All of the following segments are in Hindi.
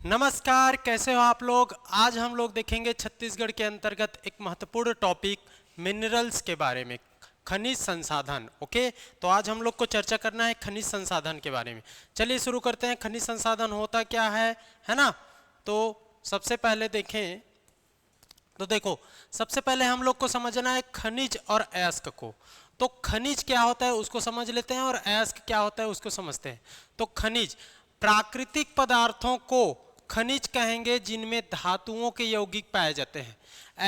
नमस्कार, कैसे हो आप लोग। आज हम लोग देखेंगे छत्तीसगढ़ के अंतर्गत एक महत्वपूर्ण टॉपिक मिनरल्स के बारे में, खनिज संसाधन। ओके, तो आज हम लोग को चर्चा करना है खनिज संसाधन के बारे में। चलिए शुरू करते हैं। खनिज संसाधन होता क्या है ना। तो सबसे पहले देखें तो देखो, सबसे पहले हम लोग को समझना है खनिज और अयस्क को। तो खनिज क्या होता है उसको समझ लेते हैं और अयस्क क्या होता है उसको समझते हैं। तो खनिज प्राकृतिक पदार्थों को खनिज कहेंगे जिनमें धातुओं के यौगिक पाए जाते हैं।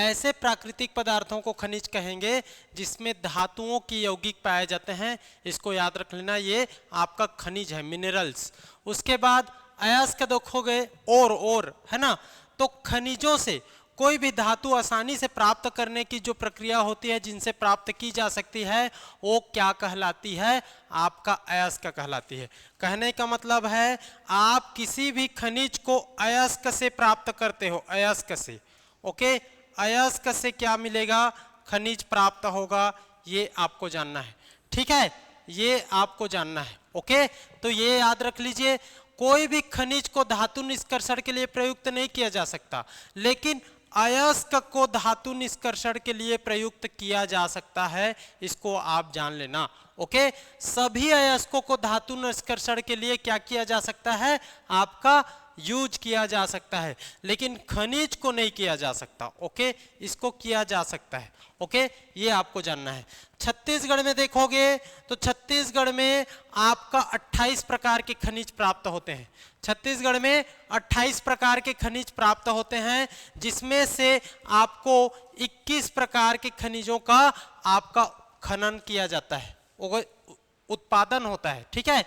ऐसे प्राकृतिक पदार्थों को खनिज कहेंगे जिसमें धातुओं की यौगिक पाए जाते हैं। इसको याद रख लेना, ये आपका खनिज है, मिनरल्स। उसके बाद अयस्क देखोगे और है ना। तो खनिजों से कोई भी धातु आसानी से प्राप्त करने की जो प्रक्रिया होती है, जिनसे प्राप्त की जा सकती है, वो क्या कहलाती है? आपका अयस्क कहलाती है। कहने का मतलब है आप किसी भी खनिज को अयस्क से प्राप्त करते हो, अयस्क से। ओके, अयस्क से क्या मिलेगा? खनिज प्राप्त होगा। ये आपको जानना है, ठीक है, ये आपको जानना है। ओके, तो ये याद रख लीजिए, कोई भी खनिज को धातु निष्कर्षण के लिए प्रयुक्त नहीं किया जा सकता, लेकिन अयस्क को धातु निष्कर्षण के लिए प्रयुक्त किया जा सकता है। इसको आप जान लेना। ओके, सभी अयस्कों को धातु निष्कर्षण के लिए क्या किया जा सकता है? आपका यूज किया जा सकता है, लेकिन खनिज को नहीं किया जा सकता। ओके, इसको किया जा सकता है। ओके, ये आपको जानना है। छत्तीसगढ़ में देखोगे तो छत्तीसगढ़ में आपका 28 प्रकार के खनिज प्राप्त होते हैं। छत्तीसगढ़ में 28 प्रकार के खनिज प्राप्त होते हैं, जिसमें से आपको 21 प्रकार के खनिजों का आपका खनन किया जाता है, उत्पादन होता है। ठीक है,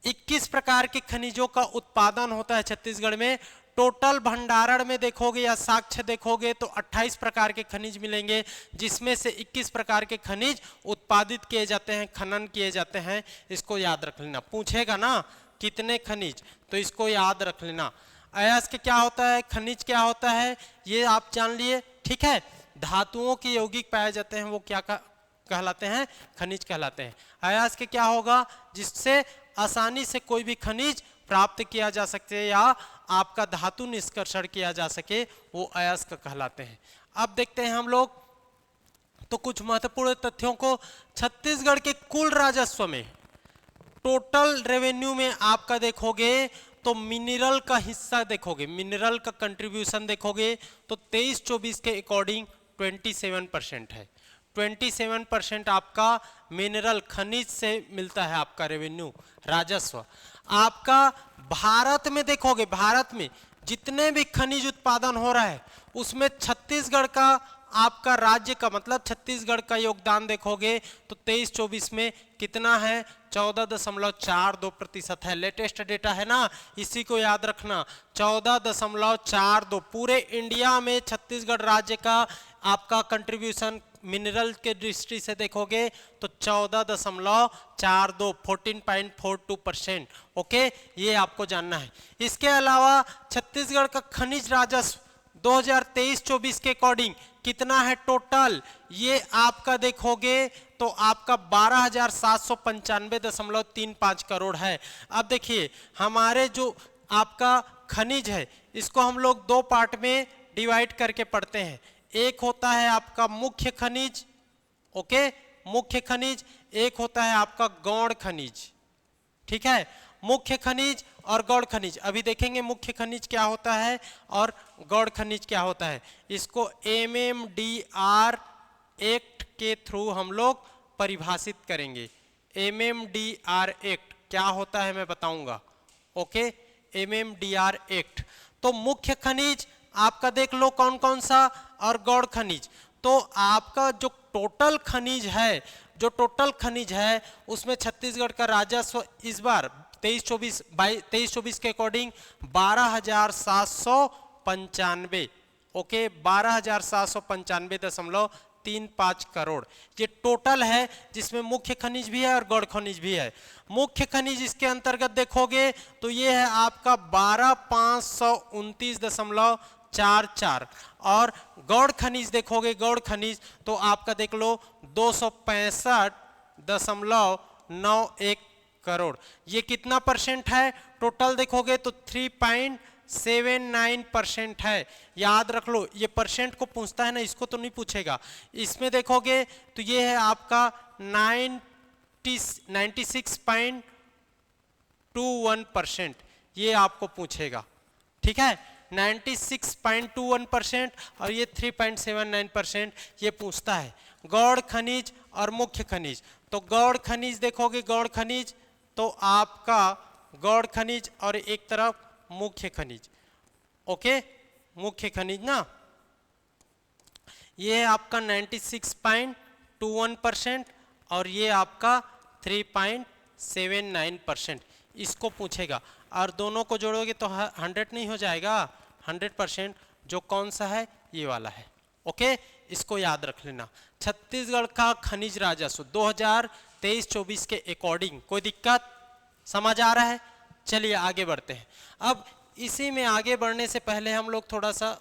21 प्रकार के खनिजों का उत्पादन होता है छत्तीसगढ़ में। टोटल भंडारण में देखोगे या साक्ष्य देखोगे तो 28 प्रकार के खनिज मिलेंगे, जिसमें से 21 प्रकार के खनिज उत्पादित किए जाते हैं, खनन किए जाते हैं। इसको याद रख लेना। पूछेगा ना कितने खनिज, तो इसको याद रख लेना। अयस्क क्या होता है, खनिज क्या होता है, ये आप जान लिए। ठीक है, धातुओं के यौगिक पाए जाते हैं, वो क्या कहलाते हैं? खनिज कहलाते हैं। अयस्क क्या होगा? जिससे आसानी से कोई भी खनिज प्राप्त किया जा सके या आपका धातु निष्कर्षण किया जा सके, वो अयस्क कहलाते हैं। अब देखते हैं हम लोग तो कुछ महत्वपूर्ण तथ्यों को। छत्तीसगढ़ के कुल राजस्व में, टोटल रेवेन्यू में आपका देखोगे तो मिनरल का हिस्सा देखोगे, मिनरल का कंट्रीब्यूशन देखोगे तो 23-24 के अकॉर्डिंग 27% है। 27% आपका मिनरल खनिज से मिलता है, आपका रेवेन्यू, राजस्व। आपका भारत में देखोगे, भारत में जितने भी खनिज उत्पादन हो रहा है उसमें छत्तीसगढ़ का, आपका राज्य का मतलब छत्तीसगढ़ का योगदान देखोगे तो 23-24 में कितना है? 14.42% है। लेटेस्ट डेटा है ना, इसी को याद रखना। 14.42 पूरे इंडिया में छत्तीसगढ़ राज्य का आपका कंट्रीब्यूशन मिनरल के दृष्टि से देखोगे तो 14.42, 14.42%। ओके, ये आपको जानना है। इसके अलावा छत्तीसगढ़ का खनिज राजस्व 2023-24 के अकॉर्डिंग कितना है टोटल? ये आपका देखोगे तो आपका 12,795.35 करोड़ है। अब देखिए, हमारे जो आपका खनिज है इसको हम लोग दो पार्ट में डिवाइड करके पढ़ते हैं। एक होता है आपका मुख्य खनिज, ओके, मुख्य खनिज। एक होता है आपका गौण खनिज। ठीक है, मुख्य खनिज और गौण खनिज। अभी देखेंगे मुख्य खनिज क्या होता है और गौण खनिज क्या होता है। इसको MMDR एक्ट के थ्रू हम लोग परिभाषित करेंगे। MMDR एक्ट क्या होता है मैं बताऊंगा। Okay, MMDR act. तो मुख्य खनिज आपका देख लो कौन कौन सा, और गौण खनिज। तो आपका जो टोटल खनिज है, जो टोटल खनिज है उसमें छत्तीसगढ़ का राजस्व इस बार 23-24 के अकॉर्डिंग 12,795, ओके, 12,795.35 करोड़ ये टोटल है, जिसमें मुख्य खनिज भी है और गौण खनिज भी है। मुख्य खनिज इसके अंतर्गत देखोगे तो ये है आपका 12,529.44, और गौण खनिज देखोगे, गौण खनिज तो आपका देख लो 265.91 करोड़। ये कितना परसेंट है? टोटल देखोगे तो 3.6 0.79% है। याद रख लो, ये परसेंट को पूछता है ना, इसको तो नहीं पूछेगा। इसमें देखोगे तो ये है आपका 96.21%, ये आपको पूछेगा। ठीक है, 96.21% और ये 3.79% ये पूछता है। गौड़ खनिज और मुख्य खनिज, तो गौड़ खनिज देखोगे, गौड़ खनिज तो आपका गौड़ खनिज और एक तरफ मुख्य खनिज। ओके, मुख्य खनिज ना, ये है आपका 96.21% और ये आपका 3.79%, इसको पूछेगा। और दोनों को जोड़ोगे तो 100 नहीं हो जाएगा, 100%, जो कौन सा है, ये वाला है। ओके, इसको याद रख लेना। छत्तीसगढ़ का खनिज राजस्व 2023-24 के अकॉर्डिंग कोई दिक्कत समझ आ रहा है? चलिए आगे बढ़ते हैं। अब इसी में आगे बढ़ने से पहले हम लोग थोड़ा सा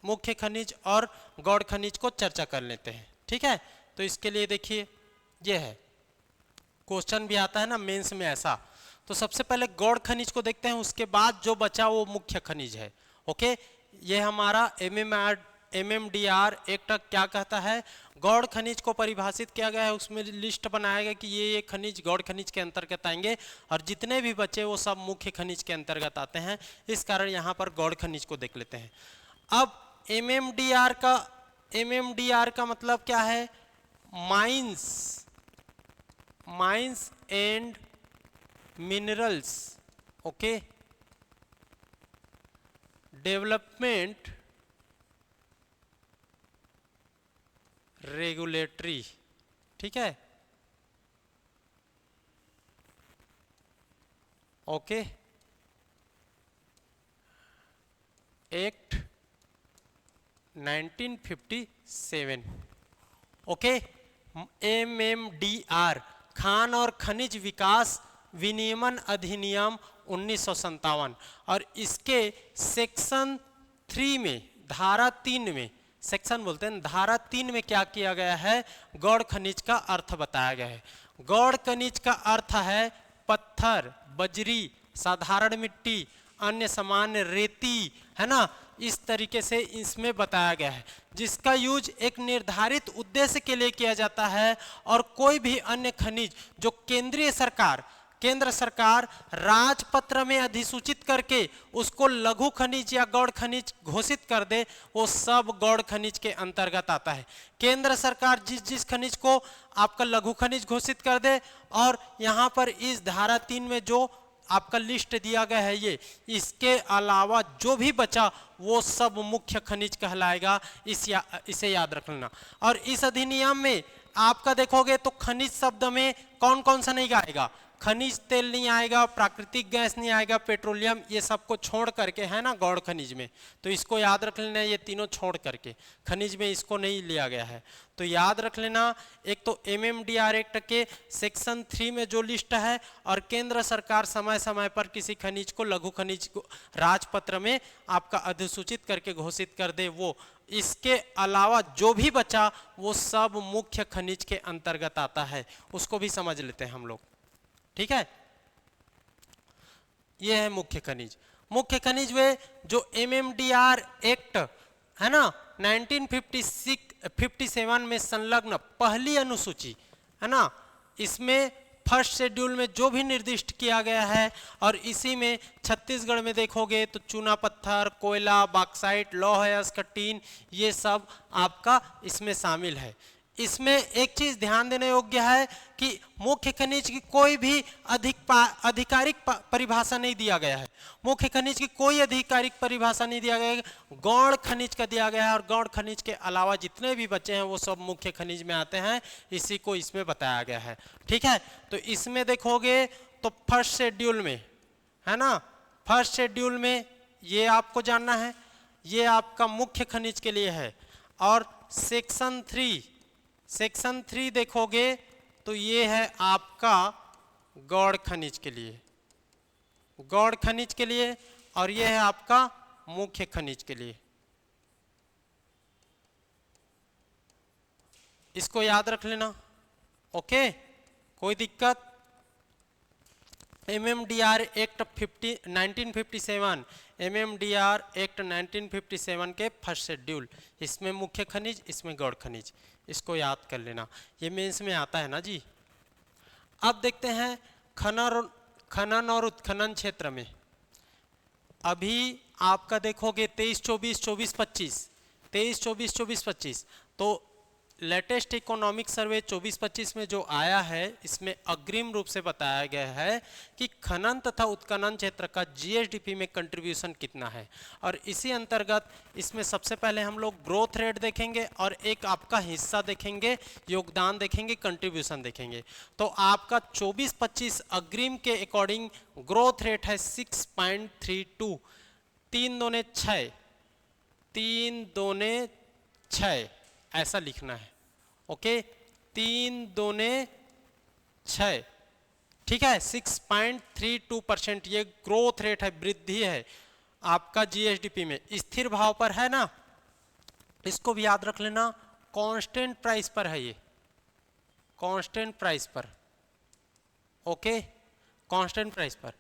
मुख्य खनिज और गौड़ खनिज को चर्चा कर लेते हैं। ठीक है, तो इसके लिए देखिए, ये है क्वेश्चन भी आता है ना मेंस में ऐसा। तो सबसे पहले गौड़ खनिज को देखते हैं, उसके बाद जो बचा वो मुख्य खनिज है। ओके, ये हमारा MMDR एक्ट क्या कहता है, गौड़ खनिज को परिभाषित किया गया है, उसमें लिस्ट बनाया गया कि ये खनिज गौड़ खनिज के अंतर्गत आएंगे और जितने भी बचे वो सब मुख्य खनिज के अंतर्गत आते हैं। इस कारण यहाँ पर गौड़ खनिज को देख लेते हैं। अब MMDR का मतलब क्या है, mines and minerals, okay, development regulatory. ठीक है, okay, act 1957। Okay, MMDR Khan और खनिज विकास विनियमन अधिनियम 1957 और इसके सेक्शन 3 में, धारा 3 में, सेक्शन बोलते हैं, धारा 3 में क्या किया गया है, गौड़ खनिज का अर्थ बताया गया है। गौड़ खनिज का अर्थ है पत्थर, बजरी, साधारण मिट्टी, अन्य सामान्य रेती, है ना, इस तरीके से इसमें बताया गया है, जिसका यूज एक निर्धारित उद्देश्य के लिए किया जाता है। और कोई भी अन्य खनिज जो केंद्र सरकार राजपत्र में अधिसूचित करके उसको लघु खनिज या गौड़ खनिज घोषित कर दे, वो सब गौड़ खनिज के अंतर्गत आता है। केंद्र सरकार जिस खनिज को आपका लघु खनिज घोषित कर दे, और यहाँ पर इस धारा 3 में जो आपका लिस्ट दिया गया है, ये इसके अलावा जो भी बचा वो सब मुख्य खनिज कहलाएगा। इसे याद रख लेना। और इस अधिनियम में आपका देखोगे तो खनिज शब्द में कौन कौन सा नहीं आएगा, खनिज तेल नहीं आएगा, प्राकृतिक गैस नहीं आएगा, पेट्रोलियम, ये सबको छोड़ करके, है ना, गौड़ खनिज में। तो इसको याद रख लेना, ये तीनों छोड़ करके खनिज में इसको नहीं लिया गया है। तो याद रख लेना, एक तो MMDR एक्ट के सेक्शन 3 में जो लिस्ट है, और केंद्र सरकार समय समय पर किसी खनिज को लघु खनिज को राजपत्र में आपका अधिसूचित करके घोषित कर दे वो। इसके अलावा जो भी बचा वो सब मुख्य खनिज के अंतर्गत आता है, उसको भी समझ लेते हैं हम लोग। ठीक है, ये है मुख्य खनिज। मुख्य खनिज वे जो MMDR एक्ट है ना 1957 में संलग्न पहली अनुसूची, है ना, इसमें फर्स्ट शेड्यूल में जो भी निर्दिष्ट किया गया है, और इसी में छत्तीसगढ़ में देखोगे तो चूना पत्थर, कोयला, बॉक्साइट, लौह अयस्क, टीन, ये सब आपका इसमें शामिल है। इसमें एक चीज ध्यान देने योग्य है कि मुख्य खनिज की कोई भी आधिकारिक परिभाषा नहीं दिया गया है। मुख्य खनिज की कोई आधिकारिक परिभाषा नहीं दिया गया है, गौड़ खनिज का दिया गया है। और गौड़ खनिज के अलावा जितने भी बचे हैं वो सब मुख्य खनिज में आते हैं, इसी को इसमें बताया गया है। ठीक है, तो इसमें देखोगे तो फर्स्ट शेड्यूल में, है ना, फर्स्ट शेड्यूल में ये आपको जानना है, ये आपका मुख्य खनिज के लिए है। और सेक्शन 3 देखोगे तो ये है आपका गौड़ खनिज के लिए, गौड़ खनिज के लिए, और ये है आपका मुख्य खनिज के लिए। इसको याद रख लेना। ओके, कोई दिक्कत? MMDR एक्ट 1957, MMDR एक्ट 1957 के फर्स्ट शेड्यूल, इसमें मुख्य खनिज, इसमें गौण खनिज, इसको याद कर लेना, ये मेंस में आता है ना जी। अब देखते हैं खनन और उत्खनन क्षेत्र में। अभी आपका देखोगे 23, 24, 24, 25, 23, 24, 24, 25, तो लेटेस्ट इकोनॉमिक सर्वे 24-25 में जो आया है, इसमें अग्रिम रूप से बताया गया है कि खनन तथा उत्खनन क्षेत्र का जीएसडीपी में कंट्रीब्यूशन कितना है। और इसी अंतर्गत इसमें सबसे पहले हम लोग ग्रोथ रेट देखेंगे और एक आपका हिस्सा देखेंगे, योगदान देखेंगे, कंट्रीब्यूशन देखेंगे। तो आपका 24-25 अग्रिम के अकॉर्डिंग ग्रोथ रेट है 6.32, 3 दूने 6, 3 दूने 6 ऐसा लिखना है, ओके, 3 दूने 6, ठीक है। 6.32% ये ग्रोथ रेट है, वृद्धि है आपका जीएसडीपी में, स्थिर भाव पर है ना, इसको भी याद रख लेना। कांस्टेंट प्राइस पर है ये, कांस्टेंट प्राइस पर, ओके, कांस्टेंट प्राइस पर।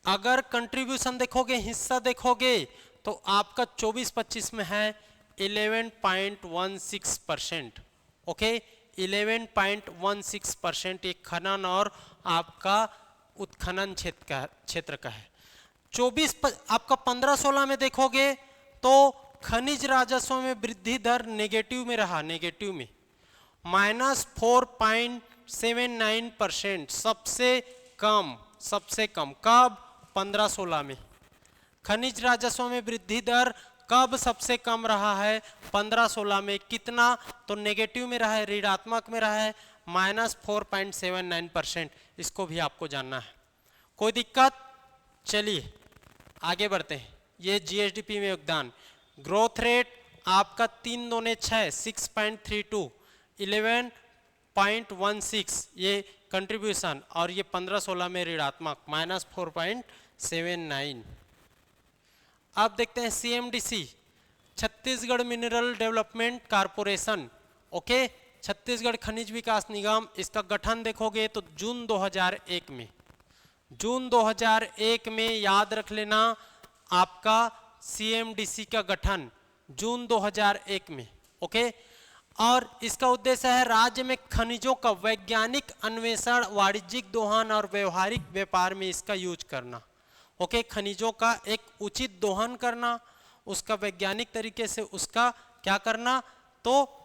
अगर कंट्रीब्यूशन देखोगे, हिस्सा देखोगे, तो आपका 24-25 में है 11.16%, ओके, 11.16% ये खनन और आपका उत्खनन क्षेत्र का है। 24 आपका 15-16 में देखोगे तो खनिज राजस्व में वृद्धि दर नेगेटिव में रहा, नेगेटिव में -4.79%, सबसे कम कब? 15-16 में। खनिज राजस्व में वृद्धि दर कब सबसे कम रहा है? 15-16 में। कितना? तो नेगेटिव में रहा है, ऋणात्मक में रहा है, -4.79%। इसको भी आपको जानना है, कोई दिक्कत? चलिए आगे बढ़ते हैं। ये जीएसडीपी में योगदान, ग्रोथ रेट आपका 3 दूने 6, 6.32, 11.16 ये कंट्रीब्यूशन, और ये 15-16 में ऋणात्मक -4.79। अब देखते हैं CMDC, Chhattisgarh mineral development corporation, okay, Chhattisgarh खनिज विकास निगम। इसका गठन देखोगे तो जून 2001 में, जून 2001 में याद रख लेना आपका सीएमडीसी का गठन जून 2001 में, ओके। और इसका उद्देश्य है राज्य में खनिजों का वैज्ञानिक अन्वेषण, वाणिज्यिक दोहन और व्यवहारिक व्यापार में इसका यूज करना, ओके। खनिजों का एक उचित दोहन करना, उसका वैज्ञानिक तरीके से उसका क्या करना, तो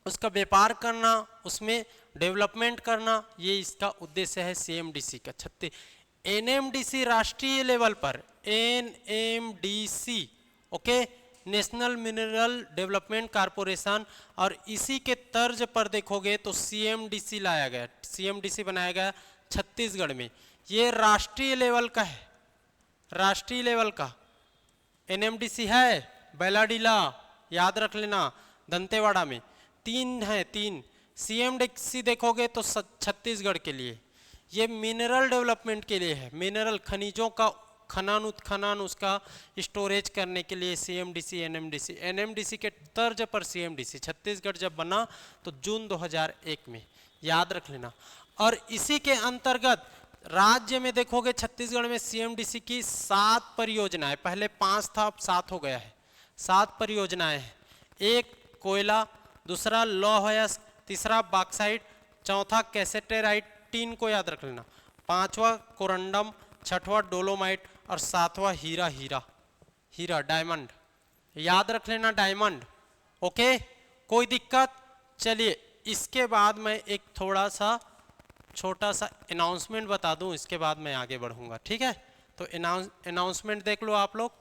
उसका व्यापार करना, उसमें डेवलपमेंट करना, ये इसका उद्देश्य है सीएमडीसी का। एनएमडीसी राष्ट्रीय लेवल पर, NMDC, okay, national mineral development corporation, और इसी के तर्ज पर देखोगे तो सीएमडीसी लाया गया, सीएमडीसी बनाया गया छत्तीसगढ़ में। ये राष्ट्रीय लेवल का है, राष्ट्रीय लेवल का। एनएमडीसी है बैलाडीला, याद रख लेना, दंतेवाड़ा में। 3 है, 3। सीएमडीसी देखोगे तो छत्तीसगढ़ के लिए, ये मिनरल डेवलपमेंट के लिए है, मिनरल खनिजों का खनन उत्खनन, उसका स्टोरेज करने के लिए सीएमडीसी, एनएमडीसी। एनएमडीसी के तर्ज पर सीएमडीसी छत्तीसगढ़ जब बना तो जून 2001 में, याद रख लेना। और इसी के अंतर्गत राज्य में देखोगे छत्तीसगढ़ में सीएमडीसी की 7 परियोजनाएं, पहले 5 था, अब 7 हो गया है। 7 परियोजनाएं हैं, एक कोयला, दूसरा लौह अयस्क, तीसरा बॉक्साइट, चौथा कैसेटेराइट, 3 को याद रख लेना, 5वां कोरंडम, 6वां डोलोमाइट और 7वां हीरा डायमंड, याद रख लेना डायमंड, ओके, कोई दिक्कत? चलिए इसके बाद मैं एक थोड़ा सा छोटा सा अनाउंसमेंट बता दूं, इसके बाद मैं आगे बढ़ूंगा, ठीक है। तो अनाउंसमेंट देख लो आप लोग।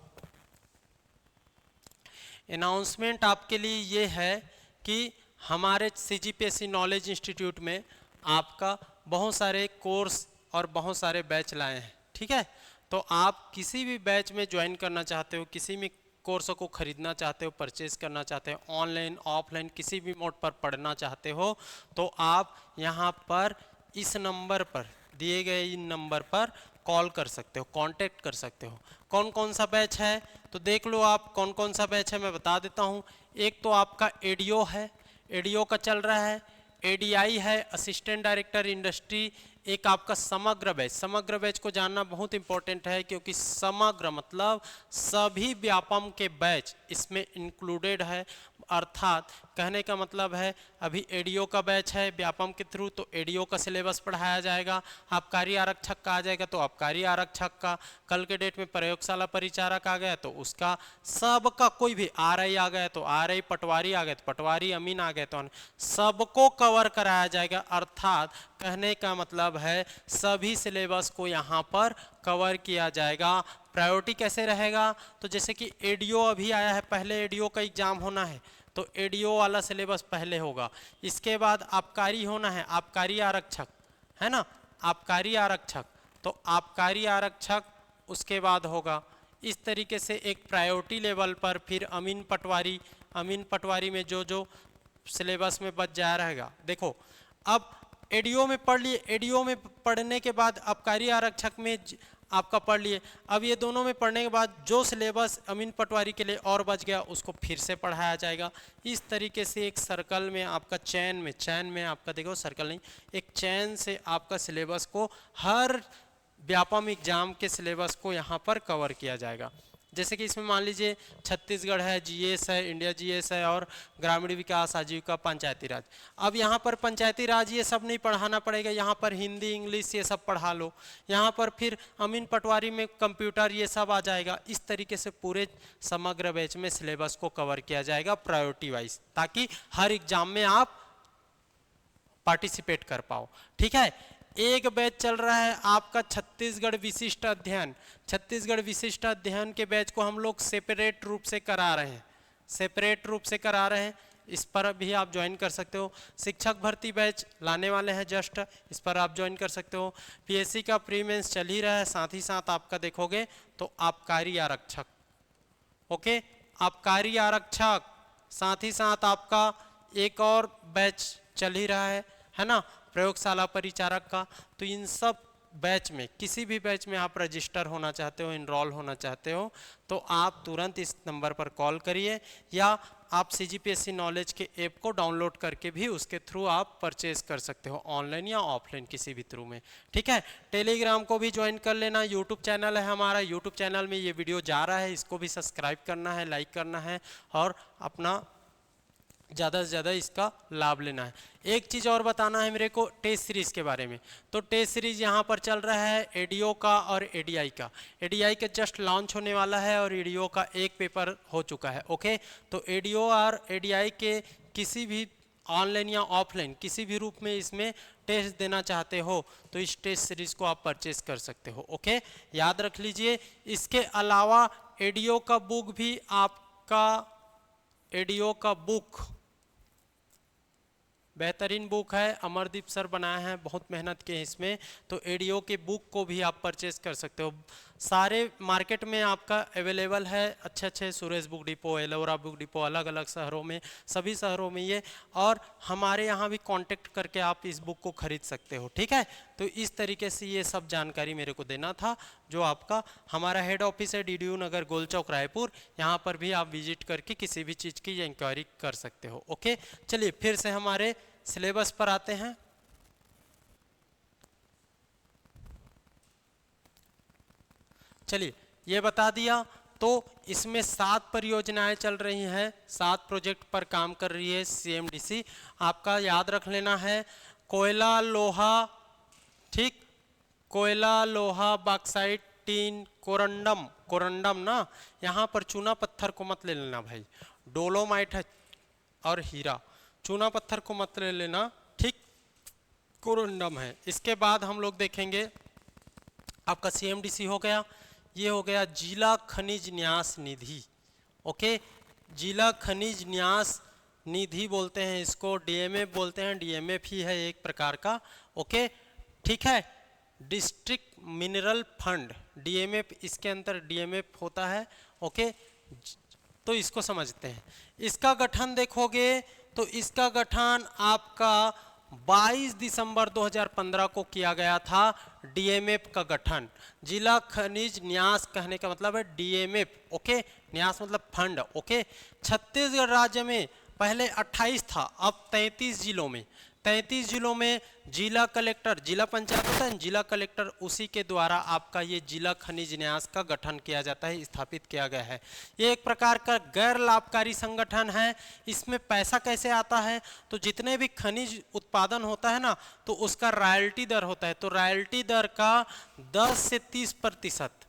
अनाउंसमेंट आपके लिए ये है कि हमारे सीजीपीएससी नॉलेज इंस्टीट्यूट में आपका बहुत सारे कोर्स और बहुत सारे बैच लाए हैं, ठीक है। तो आप किसी भी बैच में ज्वाइन करना चाहते हो, किसी भी कोर्स को खरीदना चाहते हो, परचेज करना चाहते हो, ऑनलाइन ऑफलाइन किसी भी मोड पर पढ़ना चाहते हो, तो आप यहाँ पर इस नंबर पर, दिए गए इन नंबर पर कॉल कर सकते हो, कांटेक्ट कर सकते हो। कौन कौन सा बैच है तो देख लो आप, कौन कौन सा बैच है मैं बता देता हूँ। एक तो आपका एडीओ है, एडीओ का चल रहा है, एडीआई है, असिस्टेंट डायरेक्टर इंडस्ट्री एक आपका समग्र बैच को जानना बहुत इंपॉर्टेंट है, क्योंकि समग्र मतलब सभी व्यापम के बैच इसमें इंक्लूडेड है। अर्थात कहने का मतलब है अभी एडीओ का बैच है व्यापम के थ्रू, तो एडीओ का सिलेबस पढ़ाया जाएगा। आबकारी आरक्षक का आ जाएगा तो आबकारी आरक्षक का, कल के डेट में प्रयोगशाला परिचारक आ गया तो उसका, सबका कोई भी आरआई आ गया तो आरआई, पटवारी आ गए तो पटवारी, अमीन आ गए तो सबको कवर कराया जाएगा। अर्थात कहने का मतलब है सभी सिलेबस को यहाँ पर कवर किया जाएगा। प्रायोरिटी कैसे रहेगा, तो जैसे कि एडीओ अभी आया है, पहले एडीओ का एग्जाम होना है तो एडीओ वाला सिलेबस पहले होगा। इसके बाद आबकारी होना है, आबकारी आरक्षक है ना, आबकारी आरक्षक, तो आबकारी आरक्षक उसके बाद होगा। इस तरीके से एक प्रायोरिटी लेवल पर फिर अमीन पटवारी में जो जो सिलेबस में बच जा रहेगा। देखो अब एडीओ में पढ़ लिए, एडीओ में पढ़ने के बाद आबकारी आरक्षक में आपका पढ़ लिए, अब ये दोनों में पढ़ने के बाद जो सिलेबस अमीन पटवारी के लिए और बच गया उसको फिर से पढ़ाया जाएगा। इस तरीके से एक सर्कल में आपका चैन में आपका देखो सर्कल नहीं, एक चैन से आपका सिलेबस को हर व्यापम एग्जाम के सिलेबस को यहाँ पर कवर किया जाएगा। जैसे कि इसमें मान लीजिए छत्तीसगढ़ है, जीएस है, इंडिया जीएस है और ग्रामीण विकास, आजीविका, पंचायती राज। अब यहाँ पर पंचायती राज ये सब नहीं पढ़ाना पड़ेगा, यहाँ पर हिंदी इंग्लिश ये सब पढ़ा लो। यहाँ पर फिर अमीन पटवारी में कंप्यूटर ये सब आ जाएगा। इस तरीके से पूरे समग्र बैच में सिलेबस को कवर किया जाएगा प्रायोरिटी वाइज, ताकि हर एग्जाम में आप पार्टिसिपेट कर पाओ। ठीक है, एक बैच चल रहा है आपका छत्तीसगढ़ विशिष्ट अध्ययन। छत्तीसगढ़ विशिष्ट अध्ययन के बैच को हम लोग सेपरेट रूप से करा रहे हैं, इस पर भी आप ज्वाइन कर सकते हो। शिक्षक भर्ती बैच लाने वाले हैं जस्ट, इस पर आप ज्वाइन कर सकते हो। पीएससी का प्री मेंस चल ही रहा है, साथ ही साथ आपका देखोगे तो आबकारी आरक्षक, ओके, आबकारी आरक्षक, साथ ही साथ आपका एक और बैच चल ही रहा है ना, प्रयोगशाला परिचारक का। तो इन सब बैच में किसी भी बैच में आप रजिस्टर होना चाहते हो, इनरोल होना चाहते हो, तो आप तुरंत इस नंबर पर कॉल करिए, या आप सीजीपीएससी नॉलेज के ऐप को डाउनलोड करके भी उसके थ्रू आप परचेज कर सकते हो, ऑनलाइन या ऑफलाइन किसी भी थ्रू में। ठीक है, टेलीग्राम को भी ज्वाइन कर लेना। यूट्यूब चैनल है हमारा, यूट्यूब चैनल में ये वीडियो जा रहा है, इसको भी सब्सक्राइब करना है, लाइक करना है और अपना ज़्यादा से ज़्यादा इसका लाभ लेना है। एक चीज़ और बताना है मेरे को टेस्ट सीरीज़ के बारे में। तो टेस्ट सीरीज़ यहाँ पर चल रहा है एडीओ का और एडीआई का। एडीआई का जस्ट लॉन्च होने वाला है और एडीओ का एक पेपर हो चुका है। ओके, तो एडीओ और एडीआई के किसी भी ऑनलाइन या ऑफलाइन किसी भी रूप में इसमें टेस्ट देना चाहते हो तो इस टेस्ट सीरीज़ को आप परचेज कर सकते हो। ओके, याद रख लीजिए। इसके अलावा एडीओ का बुक भी आपका, एडीओ का बुक बेहतरीन बुक है, अमरदीप सर बनाया है, बहुत मेहनत के इसमें। तो एडीओ के बुक को भी आप परचेज कर सकते हो, सारे मार्केट में आपका अवेलेबल है, अच्छे Suresh book depot, Ellora book depot, अलग अलग शहरों में, सभी शहरों में ये, और हमारे यहाँ भी कांटेक्ट करके आप इस बुक को खरीद सकते हो। ठीक है, तो इस तरीके से ये सब जानकारी मेरे को देना था। जो आपका हमारा हेड ऑफिस है डीडीयू नगर गोल चौक रायपुर, यहाँ पर भी आप विजिट करके किसी भी चीज़ की इंक्वायरी कर सकते हो। ओके, चलिए फिर से हमारे सिलेबस पर आते हैं। चलिए, ये बता दिया। तो इसमें 7 परियोजनाएं चल रही हैं, 7 प्रोजेक्ट पर काम कर रही है सीएमडीसी। आपका याद रख लेना है कोयला, लोहा, ठीक, कोयला, लोहा, बॉक्साइट, टीन, कोरंडम ना, यहाँ पर चूना पत्थर को मत ले लेना भाई, डोलोमाइट है और हीरा, चूना पत्थर को मत ले लेना, ठीक, कोरंडम है। इसके बाद हम लोग देखेंगे आपका सीएमडीसी हो गया, ये हो गया जिला खनिज न्यास निधि। ओके, जिला खनिज न्यास निधि बोलते हैं इसको, डीएमएफ बोलते हैं, डीएमएफ ही है एक प्रकार का। ओके, ठीक है, डिस्ट्रिक्ट मिनरल फंड, डीएमएफ, इसके अंदर डीएमएफ होता है। ओके, तो इसको समझते हैं। इसका गठन देखोगे तो इसका गठन आपका 22 दिसंबर 2015 को किया गया था। डीएमएफ का गठन, जिला खनिज न्यास कहने का मतलब है डीएमएफ। ओके, न्यास मतलब फंड। ओके, छत्तीसगढ़ राज्य में पहले 28 था, अब 33 जिलों में, 33 जिलों में जिला कलेक्टर, जिला पंचायत होता है, जिला कलेक्टर, उसी के द्वारा आपका ये जिला खनिज न्यास का गठन किया जाता है, स्थापित किया गया है। ये एक प्रकार का गैर लाभकारी संगठन है। इसमें पैसा कैसे आता है, तो जितने भी खनिज उत्पादन होता है ना, तो उसका रॉयल्टी दर होता है, तो रॉयल्टी दर का 10 से 30%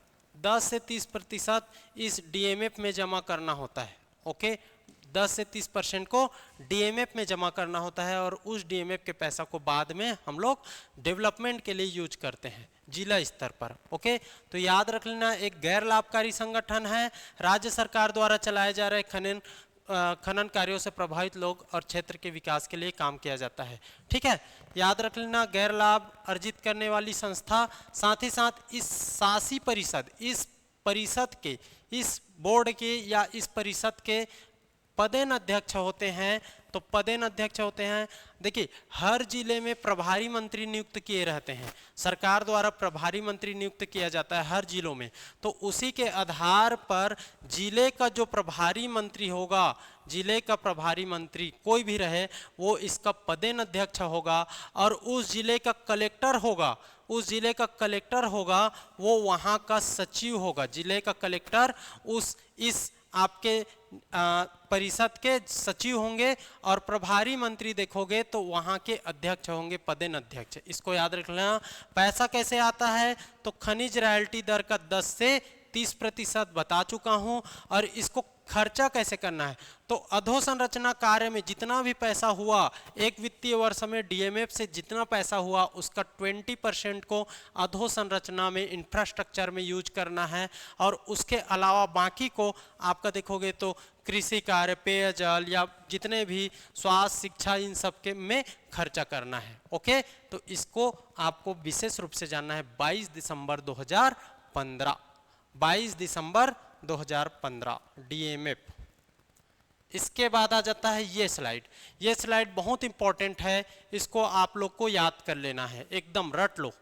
इस डीएमएफ में जमा करना होता है। ओके, 10 से 30% को डीएमएफ में जमा करना होता है, और उस डीएमएफ के पैसा को बाद में हम लोग डेवलपमेंट के लिए यूज करते हैं जिला स्तर पर। ओके, तो याद रख लेना, एक गैर लाभकारी संगठन है, राज्य सरकार द्वारा चलाए जा रहे खनन कार्यों से प्रभावित लोग और क्षेत्र के विकास के लिए काम किया जाता है। ठीक है, याद रख लेना, गैर लाभ अर्जित करने वाली संस्था। साथ ही साथ इस शासी परिषद, इस परिषद के, इस बोर्ड के या इस परिषद के पदेन अध्यक्ष होते हैं। तो पदेन अध्यक्ष होते हैं, देखिए हर जिले में प्रभारी मंत्री नियुक्त किए रहते हैं, सरकार द्वारा प्रभारी मंत्री नियुक्त किया जाता है हर जिलों में। तो उसी के आधार पर जिले का जो प्रभारी मंत्री होगा, जिले का प्रभारी मंत्री कोई भी रहे, वो इसका पदेन अध्यक्ष होगा, और उस जिले का कलेक्टर होगा, उस जिले का कलेक्टर होगा, वो वहाँ का सचिव होगा। जिले का कलेक्टर इस आपके परिषद के सचिव होंगे, और प्रभारी मंत्री देखोगे तो वहाँ के अध्यक्ष होंगे, पदेन अध्यक्ष। इसको याद रख लेना। पैसा कैसे आता है, तो खनिज रॉयल्टी दर का 10 से 30% बता चुका हूँ। और इसको खर्चा कैसे करना है, तो अधोसंरचना कार्य में जितना भी पैसा हुआ एक वित्तीय वर्ष में, डीएमएफ से जितना पैसा हुआ उसका 20% को अधोसंरचना में, इंफ्रास्ट्रक्चर में यूज करना है, और उसके अलावा बाकी को आपका देखोगे तो कृषि कार्य, पेयजल या जितने भी स्वास्थ्य, शिक्षा, इन सब के में खर्चा करना है। ओके, तो इसको आपको विशेष रूप से जानना है। 22 दिसंबर 2015, 22 दिसंबर 2015 डीएमएफ। इसके बाद आ जाता है ये स्लाइड। ये स्लाइड बहुत इंपॉर्टेंट है, इसको आप लोग को याद कर लेना है, एकदम रट लो।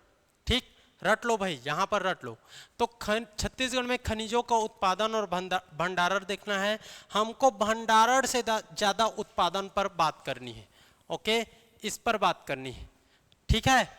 ठीक, रट लो भाई, यहाँ पर रट लो। तो छत्तीसगढ़ में खनिजों का उत्पादन और भंडारण देखना है। हमको भंडारण से ज़्यादा उत्पादन पर बात करनी है। ओके, इस पर बात करनी है। ठीक है,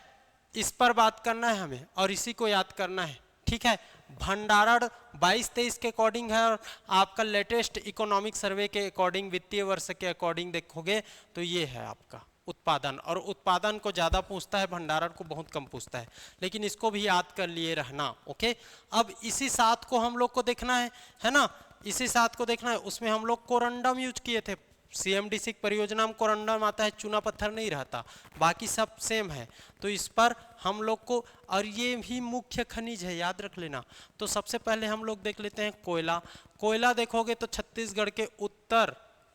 इस पर बात करना है हमें, और इसी को याद करना है। ठीक है, भंडारण 22-23 के अकॉर्डिंग है, और आपका लेटेस्ट इकोनॉमिक सर्वे के अकॉर्डिंग, वित्तीय वर्ष के अकॉर्डिंग देखोगे तो ये है आपका उत्पादन। और उत्पादन को ज़्यादा पूछता है, भंडारण को बहुत कम पूछता है, लेकिन इसको भी याद कर लिए रहना। ओके, अब इसी 7 को हम लोग को देखना है ना, इसी 7 को देखना है। उसमें हम लोग कोरंडम यूज किए थे, सीएमडीसी परियोजना में कोरंडम आता है, चूना पत्थर नहीं रहता, बाकी सब सेम है। तो इस पर हम लोग को, और ये भी मुख्य खनिज है, याद रख लेना। तो सबसे पहले हम लोग देख लेते हैं कोयला। कोयला देखोगे तो छत्तीसगढ़ के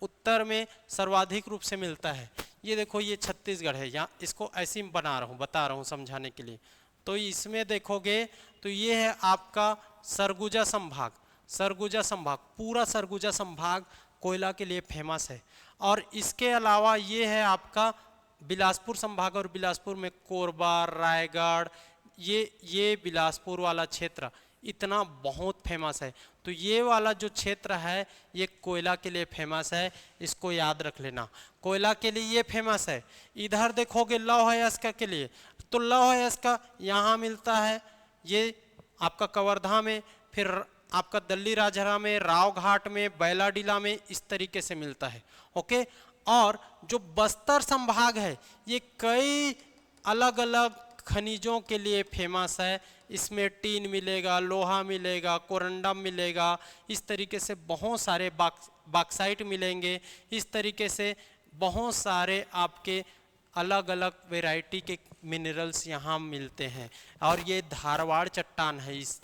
उत्तर में सर्वाधिक रूप से मिलता है। ये देखो, ये छत्तीसगढ़ है, यहाँ इसको ऐसे ही बता रहा हूँ समझाने के लिए। तो इसमें देखोगे तो ये है आपका सरगुजा संभाग। सरगुजा संभाग, पूरा सरगुजा संभाग कोयला के लिए फेमस है। और इसके अलावा ये है आपका बिलासपुर संभाग, और बिलासपुर में कोरबा, रायगढ़, ये बिलासपुर वाला क्षेत्र इतना बहुत फेमस है। तो ये वाला जो क्षेत्र है ये कोयला के लिए फेमस है, इसको याद रख लेना। कोयला के लिए ये फेमस है। इधर देखोगे लौह अयस्क के लिए, तो लौह अयस्क यहाँ मिलता है, ये आपका कवर्धा में, फिर आपका दल्ली राजहरा में, राव घाट में, बैलाडीला में, इस तरीके से मिलता है। ओके, और जो बस्तर संभाग है ये कई अलग अलग खनिजों के लिए फेमस है। इसमें टीन मिलेगा, लोहा मिलेगा, कोरंडम मिलेगा, इस तरीके से बहुत सारे बॉक्साइट मिलेंगे। इस तरीके से बहुत सारे आपके अलग अलग वैरायटी के मिनरल्स यहाँ मिलते हैं। और ये धारवाड़ चट्टान है इस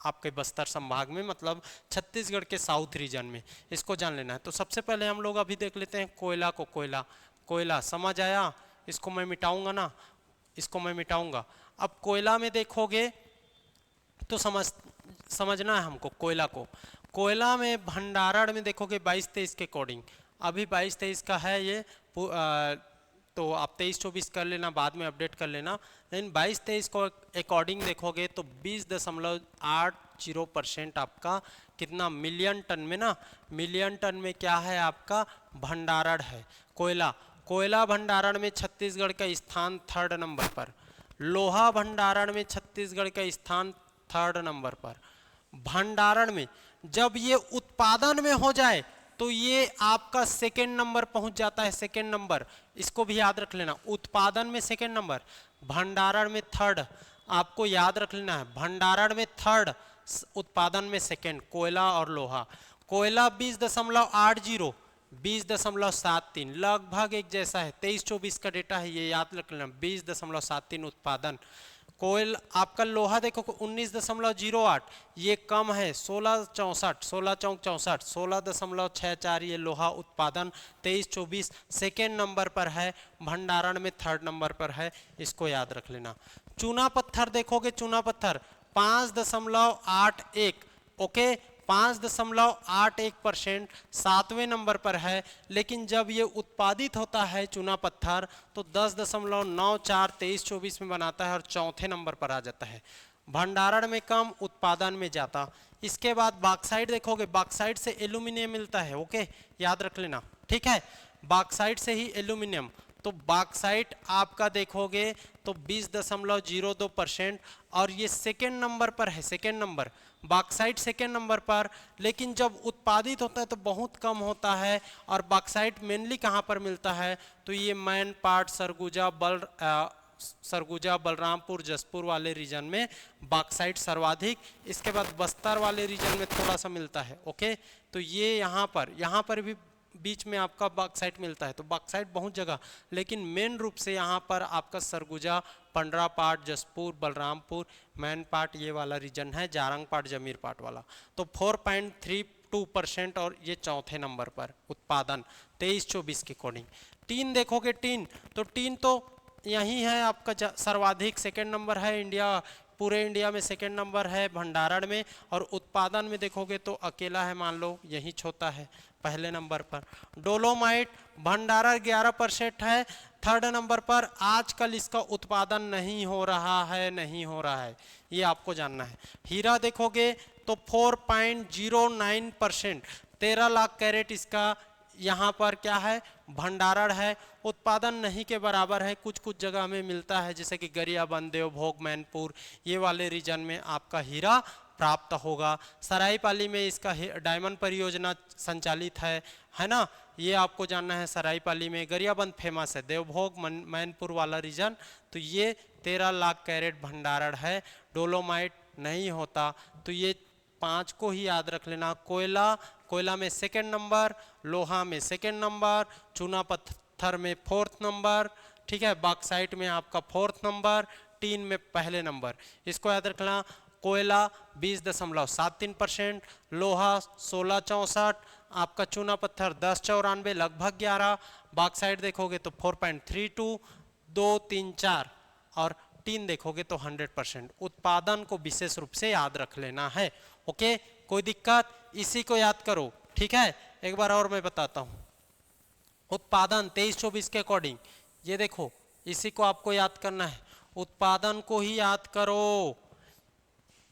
आपके बस्तर संभाग में, मतलब छत्तीसगढ़ के साउथ रीजन में, इसको जान लेना है। तो सबसे पहले हम लोग अभी देख लेते हैं कोयला को। कोयला समझ आया, इसको मैं मिटाऊंगा ना, इसको मैं मिटाऊंगा। अब कोयला में देखोगे तो समझना है हमको कोयला को। कोयला में भंडारण में देखोगे 22-23 के अकॉर्डिंग, अभी 22-23 का है ये, तो आप 23-24 कर लेना, बाद में अपडेट कर लेना। लेकिन 22-23 को अकॉर्डिंग देखोगे तो 20.80% आपका कितना मिलियन टन में ना, मिलियन टन में क्या है आपका भंडारण है कोयला। कोयला भंडारण में छत्तीसगढ़ का स्थान 3rd नंबर पर, लोहा भंडारण में छत्तीसगढ़ का स्थान 3rd नंबर पर। भंडारण में जब ये उत्पादन में हो जाए तो ये आपका 2nd नंबर पहुंच जाता है, 2nd नंबर, इसको भी याद रख लेना। उत्पादन में 2nd नंबर, भंडारण में 3rd, आपको याद रख लेना है। भंडारण में 3rd, उत्पादन में 2nd, कोयला और लोहा। कोयला 20.80, 20.73, लगभग एक जैसा है, 23-24 का डेटा है, ये याद रख लेना। 20.73 उत्पादन। कोयला आपका लोहा देखो 19.08, ये कम है। 16.64, 16 चौक 64, 16.64 ये लोहा उत्पादन। 23-24 2nd नंबर पर है, भंडारण में 3rd नंबर पर है, इसको याद रख लेना। चूना पत्थर देखोगे, चूना पत्थर 5.81, ओके, 5.81% 7वें नंबर पर है। लेकिन जब ये उत्पादित होता है चूना पत्थर तो 10.94 23-24 में बनाता है और 4थे नंबर पर आ जाता है। भंडारण में कम, उत्पादन में जाता। इसके बाद बॉक्साइट देखोगे, बॉक्साइट से एल्यूमिनियम मिलता है, ओके, याद रख लेना, ठीक है। बॉक्साइट से ही एल्यूमिनियम, तो बॉक्साइट आपका देखोगे तो 20.02% और ये 2nd नंबर पर है, 2nd number, bauxite 2nd number पर। लेकिन जब उत्पादित होता है तो बहुत कम होता है। और बॉक्साइट मेनली कहाँ पर मिलता है, तो ये मैनपाट, सरगुजा, बलरामपुर, जसपुर वाले रीजन में बॉक्साइट सर्वाधिक। इसके बाद बस्तर वाले रीजन में थोड़ा सा मिलता है, ओके। तो ये यहाँ पर भी बीच में आपका बॉक्साइट मिलता है। तो बॉक्साइट बहुत जगह, लेकिन मेन रूप से यहाँ पर आपका सरगुजा, पंडरापाट, जसपुर, बलरामपुर, मैनपाट ये वाला रीजन है, जारंगपाट, जमीरपाट वाला। तो 4.32% और ये 4थे नंबर पर उत्पादन 23-24 के अकॉर्डिंग। टीन देखोगे, टीन तो यही है आपका सर्वाधिक, 2nd नंबर है इंडिया, पूरे इंडिया में 2nd नंबर है भंडारण में। और उत्पादन में देखोगे तो अकेला है, मान लो यही छोटा है, पहले नंबर पर। डोलोमाइट भंडारण 11% है, 3rd नंबर पर। आजकल इसका उत्पादन नहीं हो रहा है, ये आपको जानना है। हीरा देखोगे तो 4.09%, 13 लाख कैरेट इसका यहाँ पर क्या है, भंडारण है। उत्पादन नहीं के बराबर है, कुछ कुछ जगह में मिलता है, जैसे कि गरियाबंद, देवभोग, मैनपुर ये वाले रीजन में आपका हीरा प्राप्त होगा। सरायपाली में इसका डायमंड परियोजना संचालित है ना, ये आपको जानना है। सरायपाली में गरियाबंद फेमस है, देवभोग, मैनपुर वाला रीजन, तो ये 13 लाख कैरेट भंडारण है। डोलोमाइट नहीं होता, तो ये 5 को ही याद रख लेना। कोयला में 2nd नंबर, लोहा में 2nd नंबर, चूना पत्थर में 4th नंबर, ठीक है। बॉक्साइट में आपका 4th नंबर, टीन में पहले नंबर, इसको याद रखना। कोयला 20.73%, लोहा 16.64, आपका चूना पत्थर 10.94, लगभग 11। बॉक्साइट देखोगे तो 4.32, 2, 3, 4 और टीन देखोगे तो 100%। उत्पादन को विशेष रूप से याद रख लेना है, ओके। कोई दिक्कत, इसी को याद करो, ठीक है। एक बार और मैं बताता हूँ। उत्पादन 23-24 के अकॉर्डिंग, ये देखो, इसी को आपको याद करना है, उत्पादन को ही याद करो।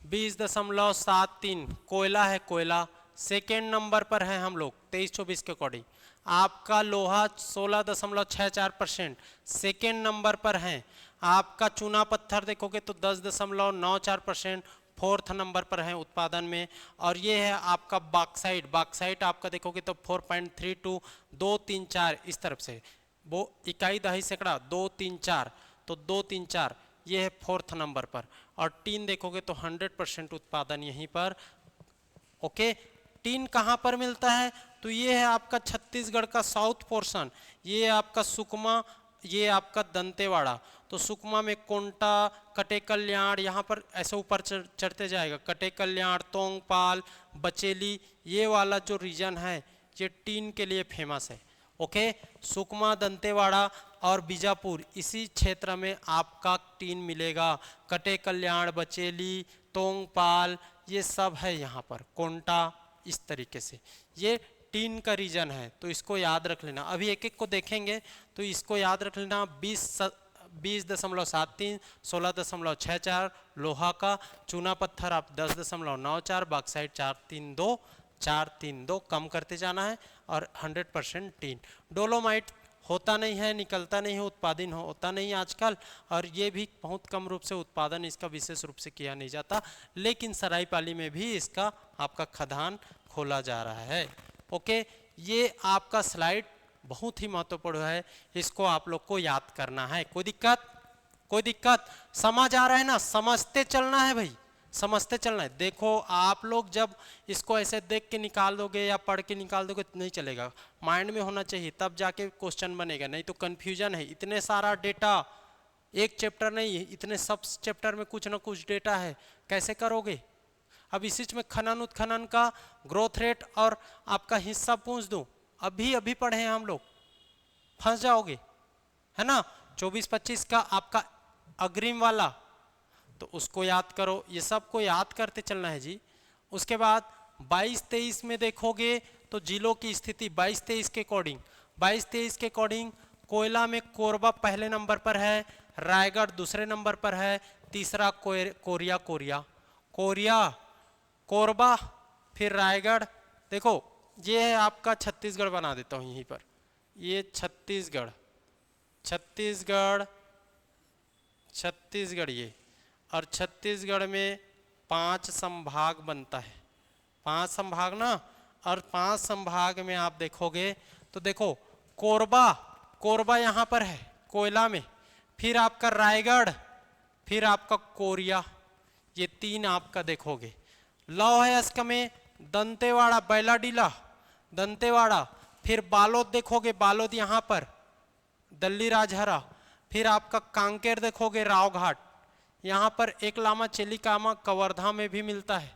20.73 कोयला है, कोयला 2nd नंबर पर है हम लोग 23-24 के अकॉर्डिंग। आपका लोहा 16.64%, 2nd नंबर पर है। आपका चूना पत्थर देखोगे तो 10.94%, 4th नंबर पर है उत्पादन में। और ये है आपका बॉक्साइट आपका देखोगे तो 4.32, 2, 3, 4 इस तरफ से, वो इकाई दहाई सैकड़ा 2, 3, 4, तो 2, 3, 4 ये है 4th नंबर पर। और टीन देखोगे तो 100% उत्पादन यहीं पर, ओके। टीन कहाँ पर मिलता है, तो ये है आपका छत्तीसगढ़ का साउथ पोर्शन, ये आपका सुकमा, ये आपका दंतेवाड़ा। तो सुकमा में कोंटा, कटे कल्याण, यहाँ पर ऐसे ऊपर चढ़ते जाएगा, कटे कल्याण, तोंगपाल, बचेली, ये वाला जो रीजन है ये टीन के लिए फेमस है, ओके। सुकमा, दंतेवाड़ा और बीजापुर, इसी क्षेत्र में आपका टीन मिलेगा। कटे कल्याण, बचेली, तोंगपाल ये सब है यहाँ पर, कोंटा, इस तरीके से ये टीन का रीजन है, तो इसको याद रख लेना। अभी एक एक को देखेंगे तो इसको याद रख लेना। 20.73, 16.64 लोहा का, चूना पत्थर आप 10.94, बॉक्साइट 432 कम करते जाना है, और 100% टीन। डोलोमाइट होता नहीं है, निकलता नहीं है, उत्पादन होता नहीं आजकल, और ये भी बहुत कम रूप से उत्पादन इसका विशेष रूप से किया नहीं जाता। लेकिन सरायपाली में भी इसका आपका खदान खोला जा रहा है। ओके, ये आपका स्लाइड बहुत ही महत्वपूर्ण है, इसको आप लोग को याद करना है। कोई दिक्कत? कोई दिक्कत? समझ आ रहा है ना? समझते चलना है भाई, समझते चलना है। देखो आप लोग जब इसको ऐसे देख के निकाल दोगे या पढ़ के निकाल दोगे तो नहीं चलेगा, माइंड में होना चाहिए, तब जाके क्वेश्चन बनेगा, नहीं तो कंफ्यूजन है। इतने सारा डेटा, एक चैप्टर नहीं, इतने सब चैप्टर में कुछ ना कुछ डेटा है, कैसे करोगे? अब इसी में खनन उत्खनन का ग्रोथ रेट और आपका हिस्सा पूछ दूं, अभी अभी पढ़े हैं हम लोग, फंस जाओगे, है ना। 24-25 का आपका अग्रिम वाला, तो उसको याद करो, ये सब को याद करते चलना है जी। उसके बाद 22-23 में देखोगे तो जिलों की स्थिति 22-23 के अकॉर्डिंग, 22-23 के अकॉर्डिंग कोयला में कोरबा पहले नंबर पर है, रायगढ़ दूसरे नंबर पर है, तीसरा कोरिया कोरबा, फिर रायगढ़। देखो ये है आपका छत्तीसगढ़, बना देता हूँ यहीं पर, ये छत्तीसगढ़ ये, और छत्तीसगढ़ में 5 संभाग बनता है, 5 संभाग ना, और 5 संभाग में आप देखोगे तो देखो कोरबा यहाँ पर है कोयला में, फिर आपका रायगढ़, फिर आपका कोरिया, ये 3 आपका देखोगे। लौह अयस्क में दंतेवाड़ा, बैलाडीला, दंतेवाड़ा, फिर बालोद देखोगे, बालोद यहाँ पर, दल्ली राजहरा, फिर आपका कांकेर देखोगे, रावघाट, यहाँ पर एक लामा चेलिकामा कवर्धा में भी मिलता है।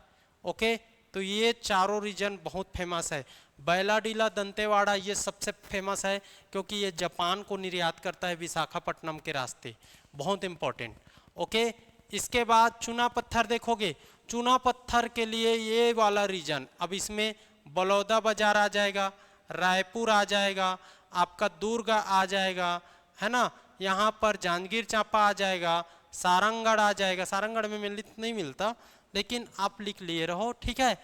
ओके, तो ये चारों रीजन बहुत फेमस है। बैलाडीला, दंतेवाड़ा ये सबसे फेमस है क्योंकि ये जापान को निर्यात करता है विशाखापट्टनम के रास्ते, बहुत इंपॉर्टेंट। ओके, इसके बाद चूना पत्थर देखोगे, चूना पत्थर के लिए ये वाला रीजन, अब इसमें बलौदा बाजार आ जाएगा, रायपुर आ जाएगा, आपका दुर्ग आ जाएगा, है ना, यहाँ पर जांजगीर चांपा आ जाएगा, सारंगढ़ आ जाएगा, सारंगढ़ में नहीं मिलता लेकिन आप लिख लिए रहो, ठीक है।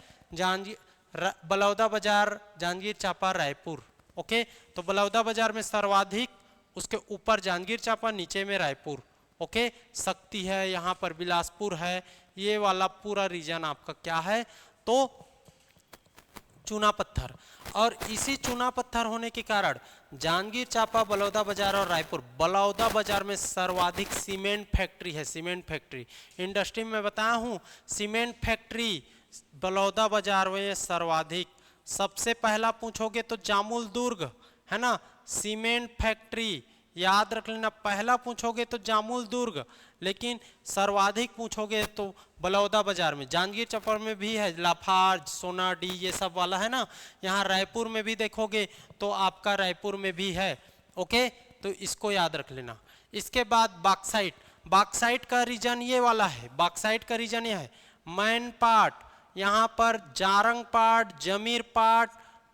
बलौदा बाजार, जांजगीर चांपा, रायपुर। ओके, तो बलौदा बाजार में सर्वाधिक, उसके ऊपर जांजगीर चांपा, नीचे में रायपुर। ओके, शक्ति है, यहाँ पर बिलासपुर है, ये वाला पूरा रीजन आपका क्या है, तो चूना पत्थर। और इसी चूना पत्थर होने के कारण जांजगीर चांपा, बलौदा बाजार और रायपुर, बलौदा बाजार में सर्वाधिक सीमेंट फैक्ट्री है, सीमेंट फैक्ट्री इंडस्ट्री में बताया हूँ, सीमेंट फैक्ट्री बलौदा बाजार में सर्वाधिक। सबसे पहला पूछोगे तो जामुल दुर्ग, है ना, सीमेंट फैक्ट्री याद रख लेना, पहला पूछोगे तो जामुल दुर्ग, लेकिन सर्वाधिक पूछोगे तो बलौदा बाजार में। जांजगीर चांपा में भी है, लाफार्ज, सोनाडी, ये सब वाला है ना। यहाँ रायपुर में भी देखोगे तो आपका रायपुर में भी है। ओके, तो इसको याद रख लेना। इसके बाद बॉक्साइट, बॉक्साइट का रीजन ये वाला है, बॉक्साइट का रीजन ये है, मैन पाट, यहाँ पर जारंग पाट, जमीर पाट,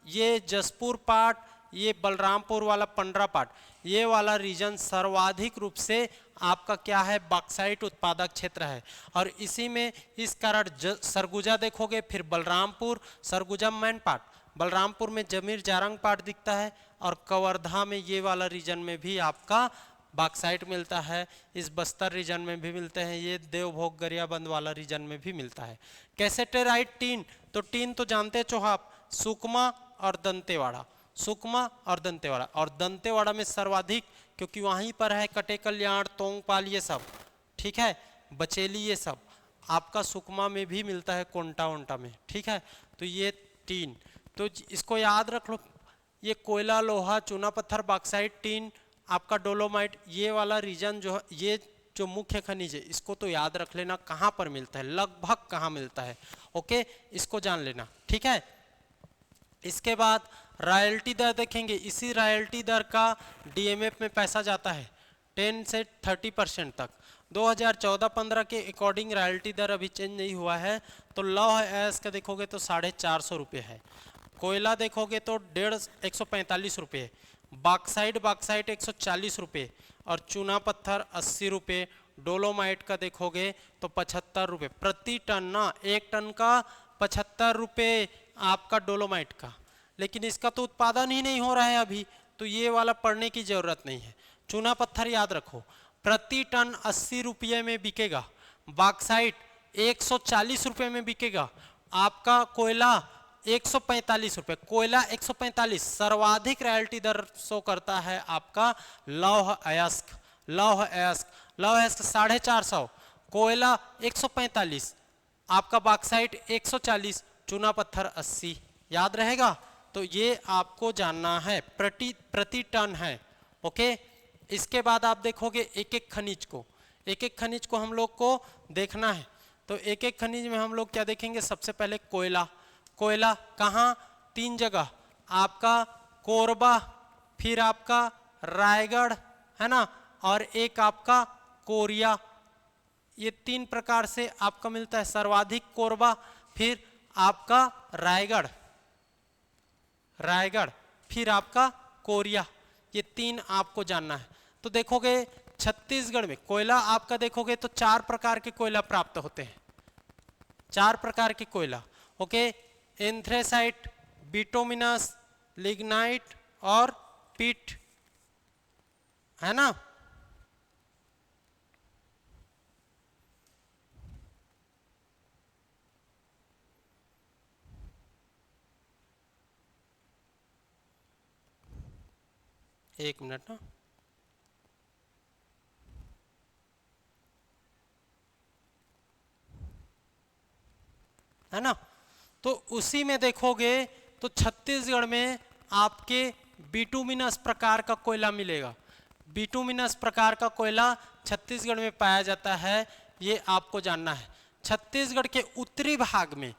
ये जसपुर पाट, ये बलरामपुर वाला पंडरा पाट, ये वाला रीजन सर्वाधिक रूप से आपका क्या है, बॉक्साइट उत्पादक क्षेत्र है। और इसी में इस कारण सरगुजा देखोगे, फिर बलरामपुर, सरगुजा मैन पाट, बलरामपुर में जमीर जारंग पाट दिखता है, और कवर्धा में ये वाला रीजन में भी आपका बॉक्साइट मिलता है। इस बस्तर रीजन में भी मिलते हैं, ये देवभोग गरियाबंद वाला रीजन में भी मिलता है। कैसेटेराइट टीन, तो टीन तो जानते हो आप, सुकमा और दंतेवाड़ा, सुकमा और दंतेवाड़ा, और दंतेवाड़ा में सर्वाधिक क्योंकि वहीं पर है कटे कल्याण, तोंगपाल, ये सब, ठीक है, बचेली, ये सब आपका सुकमा में भी मिलता है, कोंटा वोंटा में, ठीक है। तो ये टीन, तो इसको याद रख लो, ये कोयला, लोहा, चूना पत्थर, बॉक्साइट, टीन, आपका डोलोमाइट, ये वाला रीजन जो है, ये जो मुख्य खनिज है, इसको तो याद रख लेना कहाँ पर मिलता है, लगभग कहाँ मिलता है। ओके, इसको जान लेना, ठीक है। इसके बाद रॉयल्टी दर देखेंगे, इसी रॉयल्टी दर का डीएमएफ में पैसा जाता है 10 से 30% तक। 2014-15 के अकॉर्डिंग रॉयल्टी दर अभी चेंज नहीं हुआ है। तो लौह अयस्क का देखोगे तो 450 रुपये है, कोयला देखोगे तो 145 रुपये, बॉक्साइट 140 रुपये, और चूना पत्थर 80 रुपये, डोलोमाइट का देखोगे तो 75 रुपये प्रति टन ना, 1 टन का 75 रुपये आपका डोलोमाइट का। लेकिन इसका तो उत्पादन ही नहीं हो रहा है अभी, तो तो ये वाला पढ़ने की जरूरत नहीं है। चूना पत्थर याद रखो, प्रति टन 80 रुपये में बिकेगा। बॉक्साइट 140 रुपये में बिकेगा। आपका कोयला 145 रुपये, कोयला 145। सर्वाधिक रॉयल्टी दर शो करता है आपका लौह अयस्क। लौह अयस्क 450, कोयला 145, आपका बॉक्साइट 140, चूना पत्थर 80। याद रहेगा? तो ये आपको जानना है, प्रति टन है। ओके, इसके बाद आप देखोगे एक एक खनिज को हम लोग को देखना है। तो एक एक खनिज में हम लोग क्या देखेंगे? सबसे पहले कोयला कहाँ? 3 जगह, आपका कोरबा, फिर आपका रायगढ़, है ना, और एक आपका कोरिया। ये 3 प्रकार से आपका मिलता है। सर्वाधिक कोरबा, फिर आपका रायगढ़, फिर आपका कोरिया। ये 3 आपको जानना है। तो देखोगे छत्तीसगढ़ में कोयला आपका देखोगे तो 4 प्रकार के कोयला प्राप्त होते हैं। 4 प्रकार के कोयला। ओके, एंथ्रेसाइट, बिटुमिनस, लिग्नाइट और पीट, है ना। एक मिनट ना, है ना। तो उसी में देखोगे तो छत्तीसगढ़ में आपके बिटुमिनस प्रकार का कोयला मिलेगा। बिटुमिनस प्रकार का कोयला छत्तीसगढ़ में पाया जाता है, ये आपको जानना है। छत्तीसगढ़ के उत्तरी भाग में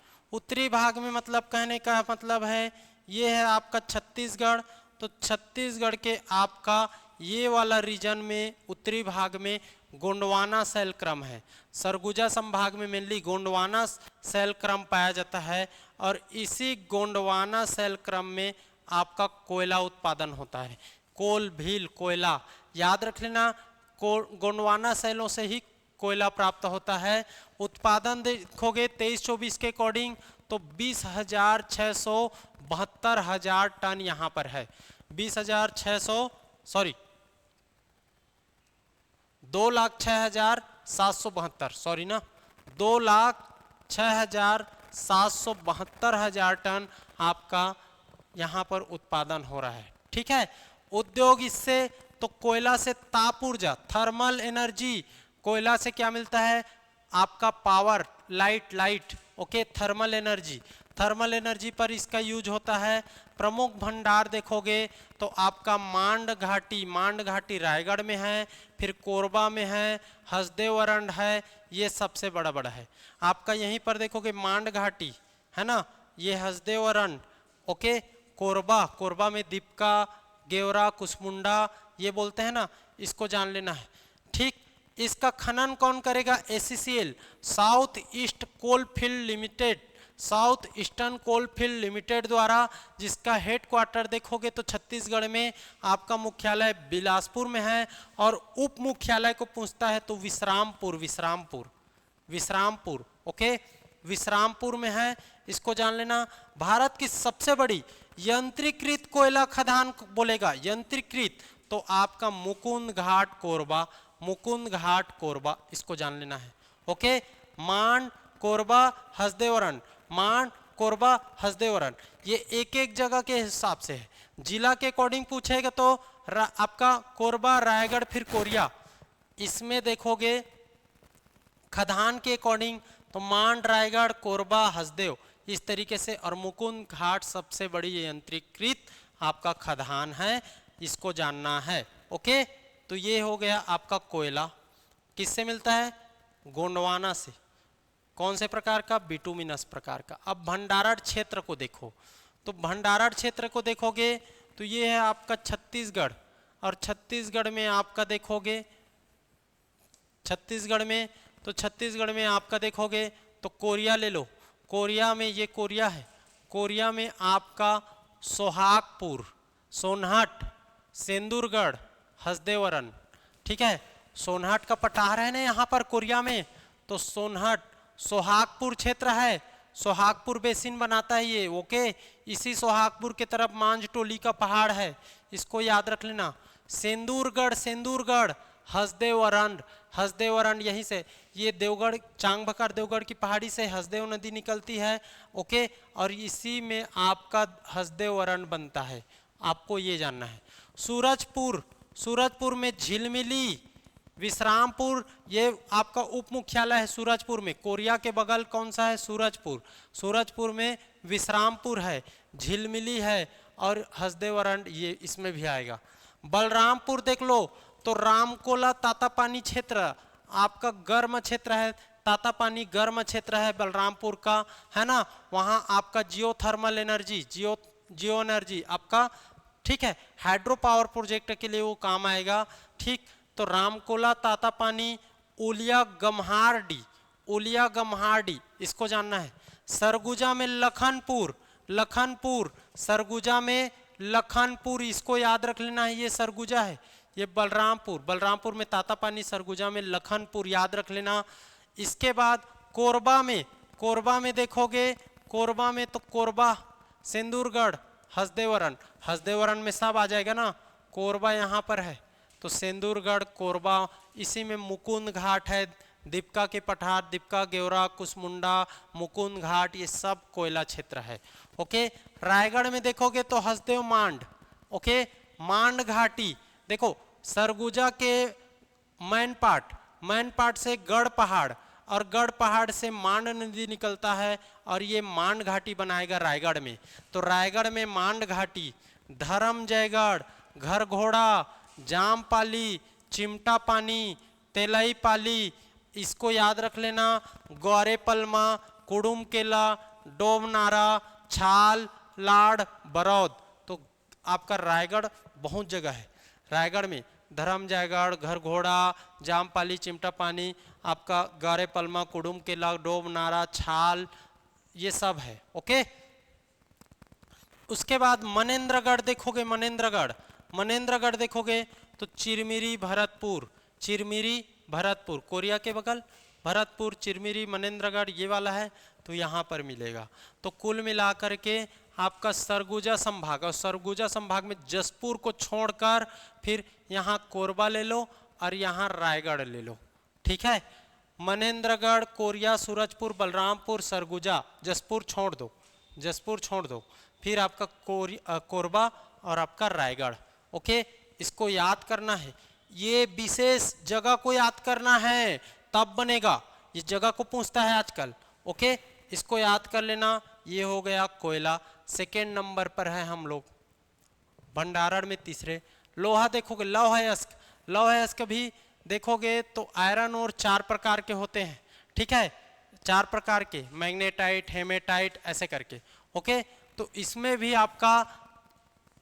मतलब कहने का मतलब है ये है आपका छत्तीसगढ़। तो छत्तीसगढ़ के आपका ये वाला रीजन में उत्तरी भाग में गोंडवाना शैल क्रम है। सरगुजा संभाग में मेनली गोंडवाना शैल क्रम पाया जाता है और इसी गोंडवाना शैल क्रम में आपका कोयला उत्पादन होता है। कोल, भील, कोयला याद रख लेना। गोंडवाना शैलों से ही कोयला प्राप्त होता है। उत्पादन देखोगे 23-24 के अकॉर्डिंग तो 20,672,000 टन यहाँ पर है। 2,06,772, सॉरी ना, 2,06,772,000 टन आपका यहाँ पर उत्पादन हो रहा है। ठीक है। उद्योग इससे तो कोयला से ताप ऊर्जा, थर्मल एनर्जी, कोयला से क्या मिलता है? आपका power, light, okay, thermal energy पर इसका यूज होता है। प्रमुख भंडार देखोगे तो आपका मांड घाटी रायगढ़ में है, फिर कोरबा में है, हसदेवरंड है, ये सबसे बड़ा है। आपका यहीं पर देखोगे मांड घाटी, है ना, ये हसदेवरंड, ओके, कोरबा में दीपका, गेवरा, कुसमुंडा ये बोलते हैं ना, इसको जान लेना है। ठीक, इसका खनन कौन करेगा? ACCL, south eastern coalfield limited द्वारा, जिसका हेडक्वार्टर देखोगे तो छत्तीसगढ़ में आपका मुख्यालय बिलासपुर में है और उप मुख्यालय को पूछता है तो विश्रामपुर, ओके, विश्रामपुर में है, इसको जान लेना। भारत की सबसे बड़ी यंत्रीकृत कोयला खदान बोलेगा, यंत्रीकृत तो आपका मुकुंद घाट कोरबा, इसको जान लेना है। ओके, मांड, कोरबा, हसदेवरन, ये एक एक जगह के हिसाब से है। जिला के अकॉर्डिंग पूछेगा तो आपका कोरबा, रायगढ़, फिर कोरिया। इसमें देखोगे खदान के अकॉर्डिंग तो मांड, रायगढ़, कोरबा, हसदेव, इस तरीके से। और मुकुंद घाट सबसे बड़ी यंत्रीकृत आपका खदान है, इसको जानना है। ओके, तो ये हो गया आपका कोयला। किससे मिलता है? गोंडवाना से। कौन से प्रकार का? बिटुमिनस प्रकार का। अब भंडारण क्षेत्र को देखो, तो भंडारण क्षेत्र को देखोगे तो ये है आपका छत्तीसगढ़, और छत्तीसगढ़ में आपका देखोगे, छत्तीसगढ़ में आपका देखोगे तो कोरिया ले लो। कोरिया में ये कोरिया है, कोरिया में आपका सोहागपुर, सोनहट, सेंदुरगढ़, हसदेवरन, ठीक है। सोनहट का पठार है ना यहाँ पर कोरिया में, तो सोनहट, सोहागपुर क्षेत्र है, सोहागपुर बेसिन बनाता है ये, ओके। इसी सोहागपुर के तरफ मांझटोली का पहाड़ है, इसको याद रख लेना। सेंदूरगढ़, सेंदूरगढ़, हसदेव अरंड यहीं से, ये देवगढ़, चांगबकर देवगढ़ की पहाड़ी से हसदेव नदी निकलती है, ओके। और इसी में आपका हसदेव अरंड बनता है, आपको ये जानना है। सूरजपुर, सूरजपुर में झिलमिली, विश्रामपुर, ये आपका उप मुख्यालय है सूरजपुर में। कोरिया के बगल कौन सा है? सूरजपुर। सूरजपुर में विश्रामपुर है, झिलमिली है और हसदेव अरंड ये इसमें भी आएगा। बलरामपुर देख लो तो रामकोला तातापानी क्षेत्र आपका गर्म क्षेत्र है, तातापानी गर्म क्षेत्र है बलरामपुर का, है ना। वहाँ आपका जियोथर्मल एनर्जी, जियो एनर्जी आपका, ठीक है, हाइड्रो पावर प्रोजेक्ट के लिए वो काम आएगा, ठीक। तो रामकोला तातापानी, उलिया गम्हारडी, उलिया गम्हारडी इसको जानना है। सरगुजा में लखनपुर, लखनपुर, सरगुजा में लखनपुर, इसको याद रख लेना है, ये सरगुजा है। ये बलरामपुर, बलरामपुर में तातापानी, सरगुजा में लखनपुर, याद रख लेना। इसके बाद कोरबा में, कोरबा में देखोगे, कोरबा में तो कोरबा, सेंदूरगढ़, हसदेवरन, हसदेवरन में सब आ जाएगा ना। कोरबा यहाँ पर है तो सेंदूरगढ़, कोरबा, इसी में मुकुंद घाट है, दीपका के पठार, दीपका, गेवरा, कुसमुंडा, मुकुंद घाट, ये सब कोयला क्षेत्र है, ओके। रायगढ़ में देखोगे तो हसदेव मांड, ओके, मांड घाटी। देखो सरगुजा के मैन पार्ट से गढ़ पहाड़ और गढ़ पहाड़ से मांड नदी निकलता है और ये मांड घाटी बनाएगा रायगढ़ में। तो रायगढ़ में मांड घाटी, धर्मजयगढ़, घर घोड़ा, जामपाली, चिमटा पानी, तेलई पाली, इसको याद रख लेना। गौरे पलमा, कुडुम केला, डोबनारा, छाल, लाड़, बरौद। तो आपका रायगढ़ बहुत जगह है, रायगढ़ में धर्मजयगढ़, घर घोड़ा, जामपाली, चिमटा पानी, आपका गौरे पलमा, कुडुम केला, डोबनारा, छाल, ये सब है, ओके। उसके बाद मनेंद्रगढ़ देखोगे, मनेंद्रगढ़ देखोगे तो चिरमिरी, भरतपुर, चिरमिरी, भरतपुर, कोरिया के बगल भरतपुर, चिरमिरी, मनेंद्रगढ़ ये वाला है, तो यहाँ पर मिलेगा। तो कुल मिलाकर के आपका सरगुजा संभाग, और सरगुजा संभाग में जसपुर को छोड़कर फिर यहाँ कोरबा ले लो और यहाँ रायगढ़ ले लो, ठीक है। मनेंद्रगढ़, कोरिया, सूरजपुर, बलरामपुर, सरगुजा, जसपुर छोड़ दो, जसपुर छोड़ दो, फिर आपका कोरबा और आपका रायगढ़, ओके। इसको याद करना है, ये विशेष जगह को याद करना है तब बनेगा, ये जगह को पूछता है आजकल, ओके। इसको याद कर लेना। ये हो गया कोयला, सेकेंड नंबर पर है हम लोग। भंडारण में तीसरे। लोहा देखोगे, लौह अयस्क, लौह अयस्क भी देखोगे तो आयरन और 4 प्रकार के होते हैं, ठीक है, 4 प्रकार के, मैग्नेटाइट, हेमेटाइट, ऐसे करके, ओके। तो इसमें भी आपका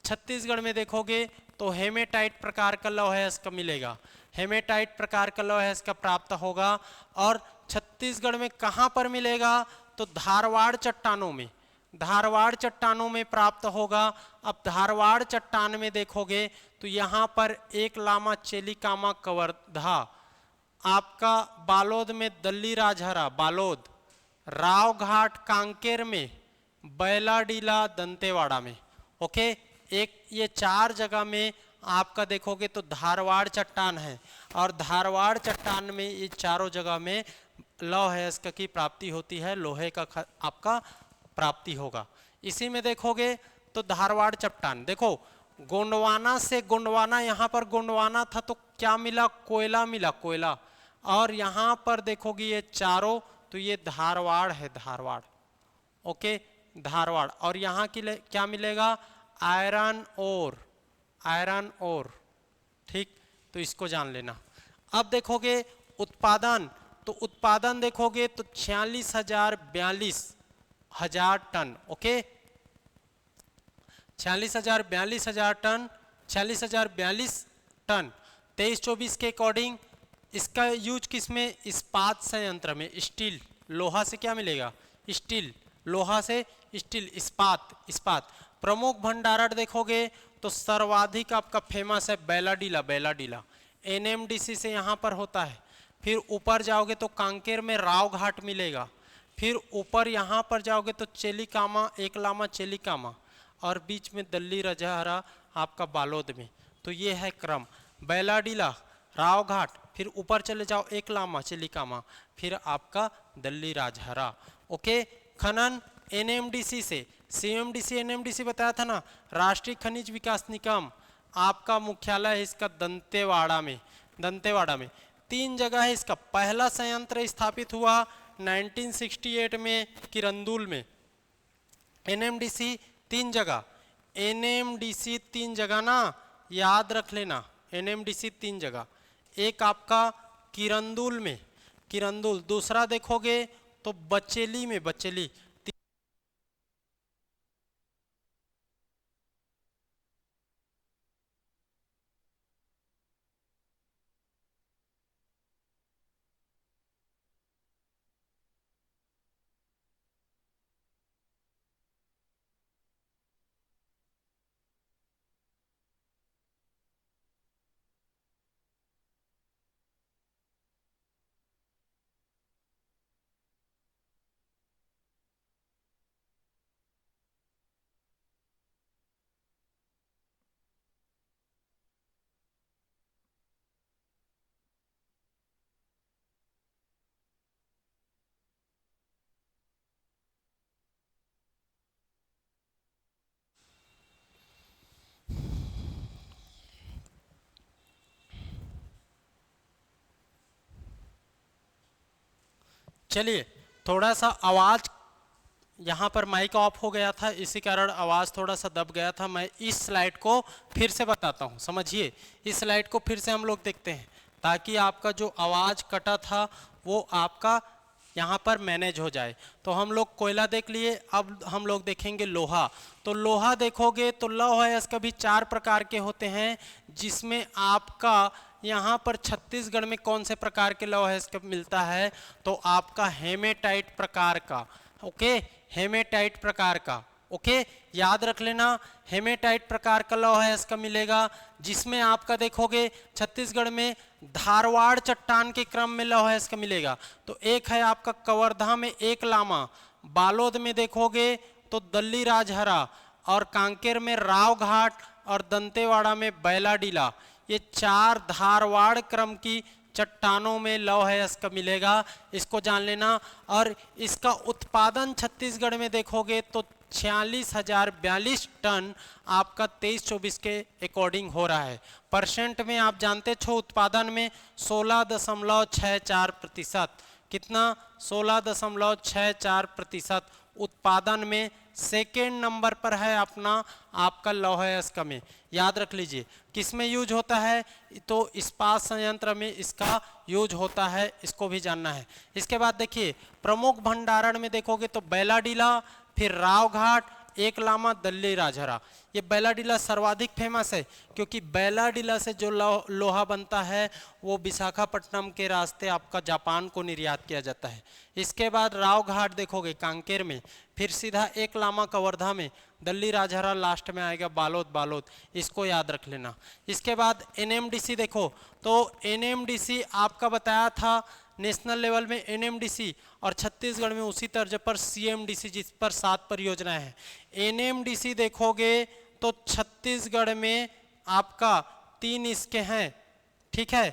छत्तीसगढ़ में देखोगे तो हेमेटाइट प्रकार का लौह अयस्क मिलेगा, हेमेटाइट प्रकार का लौह अयस्क प्राप्त होगा। और छत्तीसगढ़ में कहाँ पर मिलेगा? तो धारवाड़ चट्टानों में, धारवाड़ चट्टानों में प्राप्त होगा। अब धारवाड़ चट्टान में देखोगे तो यहाँ पर एक लामा चेलिकामा कवर्धा, आपका बालोद में दल्ली राजहरा बालोद, राव घाट कांकेर में, बैलाडीला दंतेवाड़ा में, ओके। एक ये 4 जगह में आपका देखोगे तो धारवाड़ चट्टान है, और धारवाड़ चट्टान में ये चारों जगह में लौह अयस्क की प्राप्ति होती है, लोहे का आपका प्राप्ति होगा। इसी में देखोगे तो धारवाड़ चट्टान, देखो गोंडवाना से, गोंडवाना यहाँ पर गोंडवाना था तो क्या मिला? कोयला मिला, कोयला। और यहाँ पर देखोगे ये चारों, तो ये धारवाड़ है, धारवाड़, ओके, धारवाड़। और यहाँ की क्या मिलेगा? आयरन ओर, आयरन ओर, ठीक। तो इसको जान लेना। अब देखोगे उत्पादन, तो उत्पादन देखोगे तो 46,000-42,000 टन, ओके, 46,000-42,000 टन, 46,042 टन 23-24 के अकॉर्डिंग। इसका यूज किसमें? इस्पात संयंत्र में, स्टील, लोहा से क्या मिलेगा? स्टील, लोहा से स्टील, इस्पात, इस्पात। प्रमुख भंडारण देखोगे तो सर्वाधिक आपका फेमस है बैलाडीला, बैलाडीला एनएमडीसी से यहाँ पर होता है। फिर ऊपर जाओगे तो कांकेर में राव घाट मिलेगा, फिर ऊपर यहाँ पर जाओगे तो चेलिकामा, एक लामा चेलिकामा, और बीच में दल्ली रजहरा आपका बालोद में। तो ये है क्रम। बैलाडीला, राव घाट, फिर ऊपर चले जाओ एक लामा चेलिकामा, फिर आपका दल्ली राजहरा। ओके। खनन एनएमडीसी से, सीएमडीसी एनएमडीसी बताया था ना, राष्ट्रीय खनिज विकास निगम, आपका मुख्यालय है इसका दंतेवाड़ा में। दंतेवाड़ा में 3 जगह है इसका। पहला संयंत्र स्थापित हुआ 1968 में किरंदुल में। एनएमडीसी 3 जगह, एनएमडीसी 3 जगह ना, याद रख लेना, एनएमडीसी 3 जगह। एक आपका किरंदुल में, किरंदुल, दूसरा देखोगे तो बचेली में, बचेली। चलिए, थोड़ा सा आवाज, यहाँ पर माइक ऑफ हो गया था, इसी कारण आवाज थोड़ा सा दब गया था। मैं इस स्लाइड को फिर से बताता हूँ, समझिए। इस स्लाइड को फिर से हम लोग देखते हैं ताकि आपका जो आवाज कटा था वो आपका यहाँ पर मैनेज हो जाए। तो हम लोग कोयला देख लिए, अब हम लोग देखेंगे लोहा। तो लोहा देखोगे तो लौह अयस्क भी 4 प्रकार के होते हैं, जिसमें आपका यहाँ पर छत्तीसगढ़ में कौन से प्रकार के लौह अयस्क मिलता है, तो आपका हेमेटाइट प्रकार का। ओके, हेमेटाइट प्रकार का। ओके, याद रख लेना, हेमेटाइट प्रकार का लौह अयस्क मिलेगा, जिसमें आपका देखोगे छत्तीसगढ़ में धारवाड़ चट्टान के क्रम में लौह अयस्क मिलेगा। तो एक है आपका कवर्धा में एक लामा, बालोद में देखोगे तो दल्ली राजहरा, और कांकेर में राव घाट, और दंतेवाड़ा में बैलाडीला। ये 4 धारवाड़ क्रम की चट्टानों में लौह अयस्क मिलेगा, इसको जान लेना। और इसका उत्पादन छत्तीसगढ़ में देखोगे तो 46,042 टन आपका 23-24 के अकॉर्डिंग हो रहा है। परसेंट में आप जानते छो, उत्पादन में 16.64%। कितना? 16.64% उत्पादन में। सेकेंड नंबर पर है अपना आपका लौह अयस्क में। याद रख लीजिए, किस में यूज होता है, तो इस्पात संयंत्र में इसका यूज होता है, इसको भी जानना है। इसके बाद देखिए, प्रमुख भंडारण में देखोगे तो बैलाडीला, फिर राव घाट, एक लामा, दल्ली राजहरा। ये बैलाडीला सर्वाधिक फेमस है, क्योंकि बैलाडीला से जो लोहा बनता है वो विशाखापट्टनम के रास्ते आपका जापान को निर्यात किया जाता है। इसके बाद राव घाट देखोगे कांकेर में, फिर सीधा एक लामा कवर्धा में, दल्ली राजहरा लास्ट में आएगा बालोद, बालोद, इसको याद रख लेना। इसके बाद एनएमडीसी देखो, तो एनएमडीसी आपका बताया था नेशनल लेवल में एनएमडीसी, और छत्तीसगढ़ में उसी तर्ज पर सीएमडीसी, जिस पर 7 परियोजनाएं हैं। एनएमडीसी देखोगे तो छत्तीसगढ़ में आपका 3 इसके हैं, ठीक है,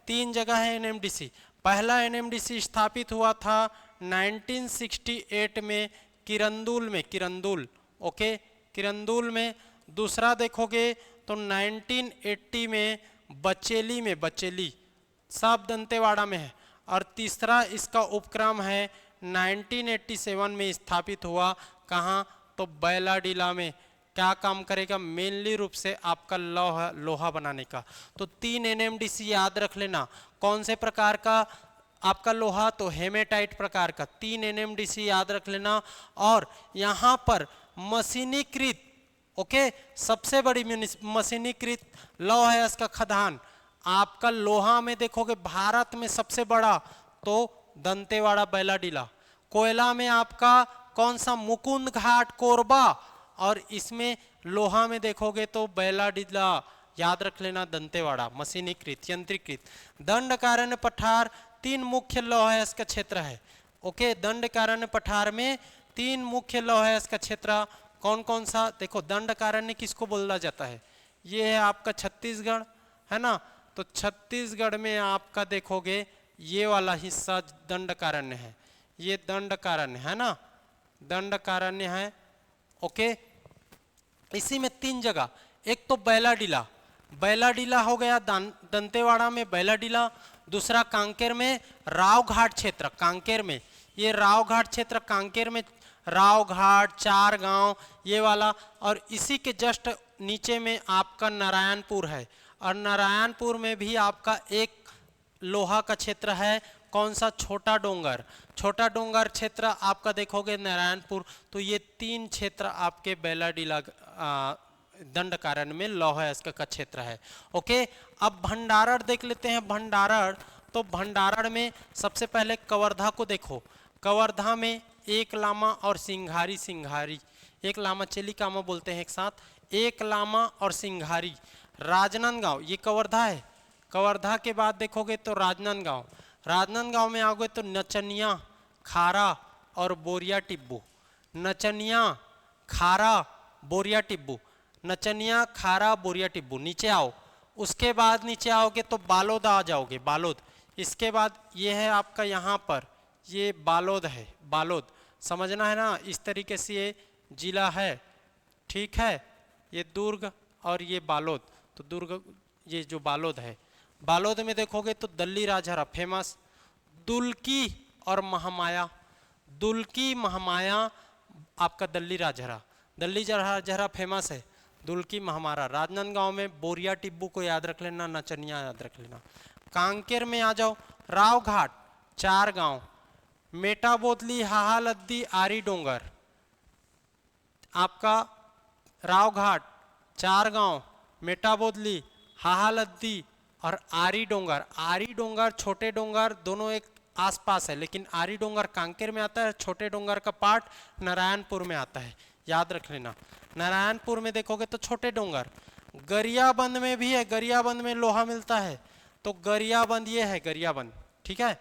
3 जगह है एनएमडीसी। पहला एनएमडीसी स्थापित हुआ था 1968 में किरंदुल में, किरंदुल, ओके, किरंदुल में। दूसरा देखोगे तो 1980 में बचेली में, बचेली, सब दंतेवाड़ा में है। और तीसरा इसका उपक्रम है 1987 में स्थापित हुआ, कहाँ, तो बैलाडीला में। क्या काम करेगा? मेनली रूप से आपका लोहा बनाने का। तो 3 एनएमडीसी याद रख लेना। कौन से प्रकार का आपका लोहा? तो हेमेटाइट प्रकार का। 3 एनएमडीसी याद रख लेना। और यहाँ पर मशीनीकृत, ओके, सबसे बड़ी मशीनीकृत लौह अयस्क का खदान आपका लोहा में देखोगे भारत में सबसे बड़ा तो दंतेवाड़ा, बैलाडीला। कोयला में आपका कौन सा? मुकुंद घाट, कोरबा। और इसमें लोहा में देखोगे तो बैलाडीला, याद रख लेना, दंतेवाड़ा, मशीनीकृत, यंत्रीकृत। दंडकारण्य पठार 3 मुख्य लौह अयस्क क्षेत्र है, ओके, दंडकारण्य पठार में 3 मुख्य लौह अयस्क का क्षेत्र कौन कौन सा? देखो दंडकारण्य किसको बोला जाता है? ये है आपका छत्तीसगढ़, है ना। तो छत्तीसगढ़ में आपका देखोगे ये वाला हिस्सा दंडकारण्य है, ये दंडकारण्य है ना, दंडकारण्य है। ओके, इसी में 3 जगह, एक तो बैलाडीला, बैलाडीला हो गया दंतेवाड़ा में बैलाडीला, दूसरा कांकेर में रावघाट क्षेत्र, कांकेर में, ये रावघाट क्षेत्र कांकेर में, रावघाट, चार गांव ये वाला, और इसी के जस्ट नीचे में आपका नारायणपुर है, और नारायणपुर में भी आपका एक लोहा का क्षेत्र है, कौन सा? छोटा डोंगर, छोटा डोंगर क्षेत्र आपका देखोगे नारायणपुर। तो ये 3 क्षेत्र आपके बैलाडीला दंडकारण्य में लौह अयस्क का क्षेत्र है। ओके, अब भंडारण देख लेते हैं। भंडारण, तो भंडारण में सबसे पहले कवर्धा को देखो, कवर्धा में एक लामा और सिंघारी, सिंघारी एक लामा चेलिकामा बोलते हैं एक साथ, एक लामा और सिंघारी। राजनांदगांव, ये कवर्धा है, कवर्धा के बाद देखोगे तो राजनांदगांव, राजनांदगांव में आओगे तो नचनिया, खारा और बोरिया टिब्बू, नचनिया, खारा, बोरिया टिब्बू, नचनिया, खारा, बोरिया टिब्बू। नीचे आओ, उसके बाद नीचे आओगे तो बालोद आ जाओगे, बालोद। इसके बाद ये है आपका यहाँ पर, ये बालोद है, बालोद समझना है ना, इस तरीके से ये जिला है, ठीक है। ये दुर्ग और ये बालोद, तो दुर्ग ये जो बालोद है, बालोद में देखोगे तो दल्ली राजहरा फेमस, दुल्की और महामाया, दुल्की महामाया आपका दल्ली राजहरा, दल्ली राजहरा फेमस है, दुल्की महामारा। राजनांदगांव में बोरिया टिब्बू को याद रख लेना, नचनिया याद रख लेना। कांकेर में आ जाओ, रावघाट, चार गांव, मेटा बोतली, हाहा लद्दी, आरी डोंगर, आपका रावघाट, चार गांव, मेटा बोतली, हाहा लद्दी और आरी डोंगर। आरी डोंगर, छोटे डोंगर दोनों एक आसपास है, लेकिन आरी डोंगर कांकेर में आता है, छोटे डोंगर का पार्ट नारायणपुर में आता है, याद रख लेना। नारायणपुर में देखोगे तो छोटे डोंगर। गरियाबंद में भी है, गरियाबंद में लोहा मिलता है, तो गरियाबंद ये है, गरियाबंद, ठीक है,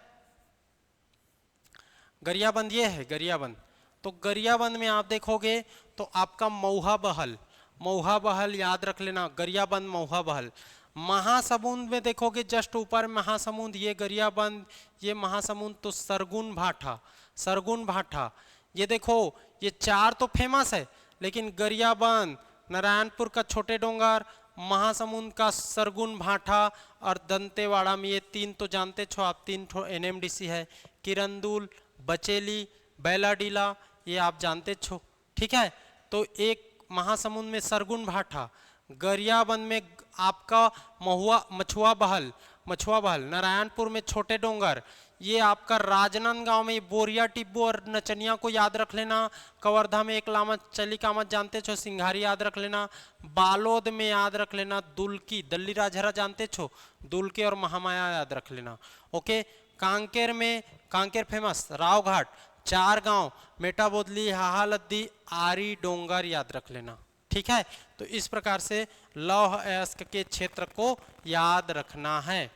गरियाबंद ये है, गरियाबंद। तो गरियाबंद में आप देखोगे तो आपका मऊहा बहल, मऊहा बहल याद रख लेना, गरियाबंद, मऊहा बहल। महासमुंद में देखोगे जस्ट ऊपर महासमुंद, ये गरियाबंद, ये महासमुंद, तो सरगुन भाठा, सरगुन भाठा। ये देखो ये चार तो फेमस है, लेकिन गरियाबंद, नारायणपुर का छोटे डोंगर, महासमुंद का सरगुन भाठा और दंतेवाड़ा में, ये 3 तो जानते छो आप, 3 NMDC है, किरंदुल, बचेली, बैलाडीला, ये आप जानते छो, ठीक है। तो एक महासमुंद में सरगुन भाठा, गरियाबंद में आपका महुआ, मछुआ बहल, मछुआ बहल, नारायणपुर में छोटे डोंगर, ये आपका राजनांदगांव में बोरिया टिब्बू और नचनिया को याद रख लेना। कवर्धा में एक लामा चलिकामा जानते छो, सिंघारी याद रख लेना। बालोद में याद रख लेना दुल्की, दल्ली राजहरा जानते छो, दुल्की और महामाया याद रख लेना। ओके, कांकेर में, कांकेर फेमस, रावघाट, चार गांव, मेटा बोदली, हाहा लद्दी, आरी डोंगर याद रख लेना, ठीक है। तो इस प्रकार से लौह अयस्क के क्षेत्र को याद रखना है।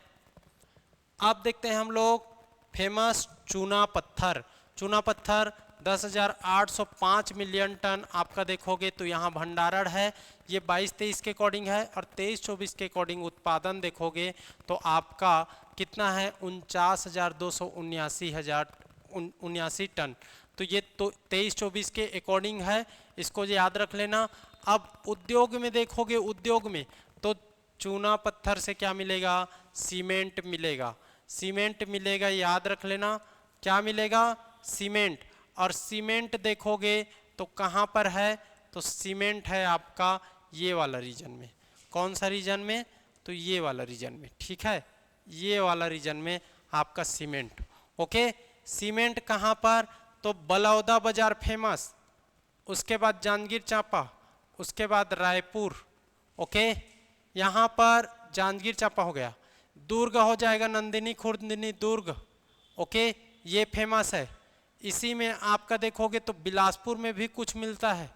अब देखते हैं हम लोग फेमस चूना पत्थर। चूना पत्थर 10,805 मिलियन टन आपका देखोगे तो यहाँ भंडारण है, ये 22-23 के अकॉर्डिंग है, और 23-24 के अकॉर्डिंग उत्पादन देखोगे तो आपका कितना है, 49,279 टन। तो ये तो 23-24 के अकॉर्डिंग है, इसको याद रख लेना। अब उद्योग में देखोगे, उद्योग में तो चूना पत्थर से क्या मिलेगा, सीमेंट मिलेगा, सीमेंट मिलेगा, याद रख लेना, क्या मिलेगा, सीमेंट। और सीमेंट देखोगे तो कहाँ पर है, तो सीमेंट है आपका ये वाला रीजन में, कौन सा रीजन में, तो ये वाला रीजन में, ठीक है, ये वाला रीजन में आपका सीमेंट। ओके, सीमेंट कहाँ पर, तो बलौदा बाजार फेमस, उसके बाद जांजगीर चांपा, उसके बाद रायपुर। ओके, यहाँ पर जांजगीर चांपा हो गया, दुर्ग हो जाएगा, नंदिनी खुर्दनी दुर्ग। ओके, ये फेमस है। इसी में आपका देखोगे तो बिलासपुर में भी कुछ मिलता है,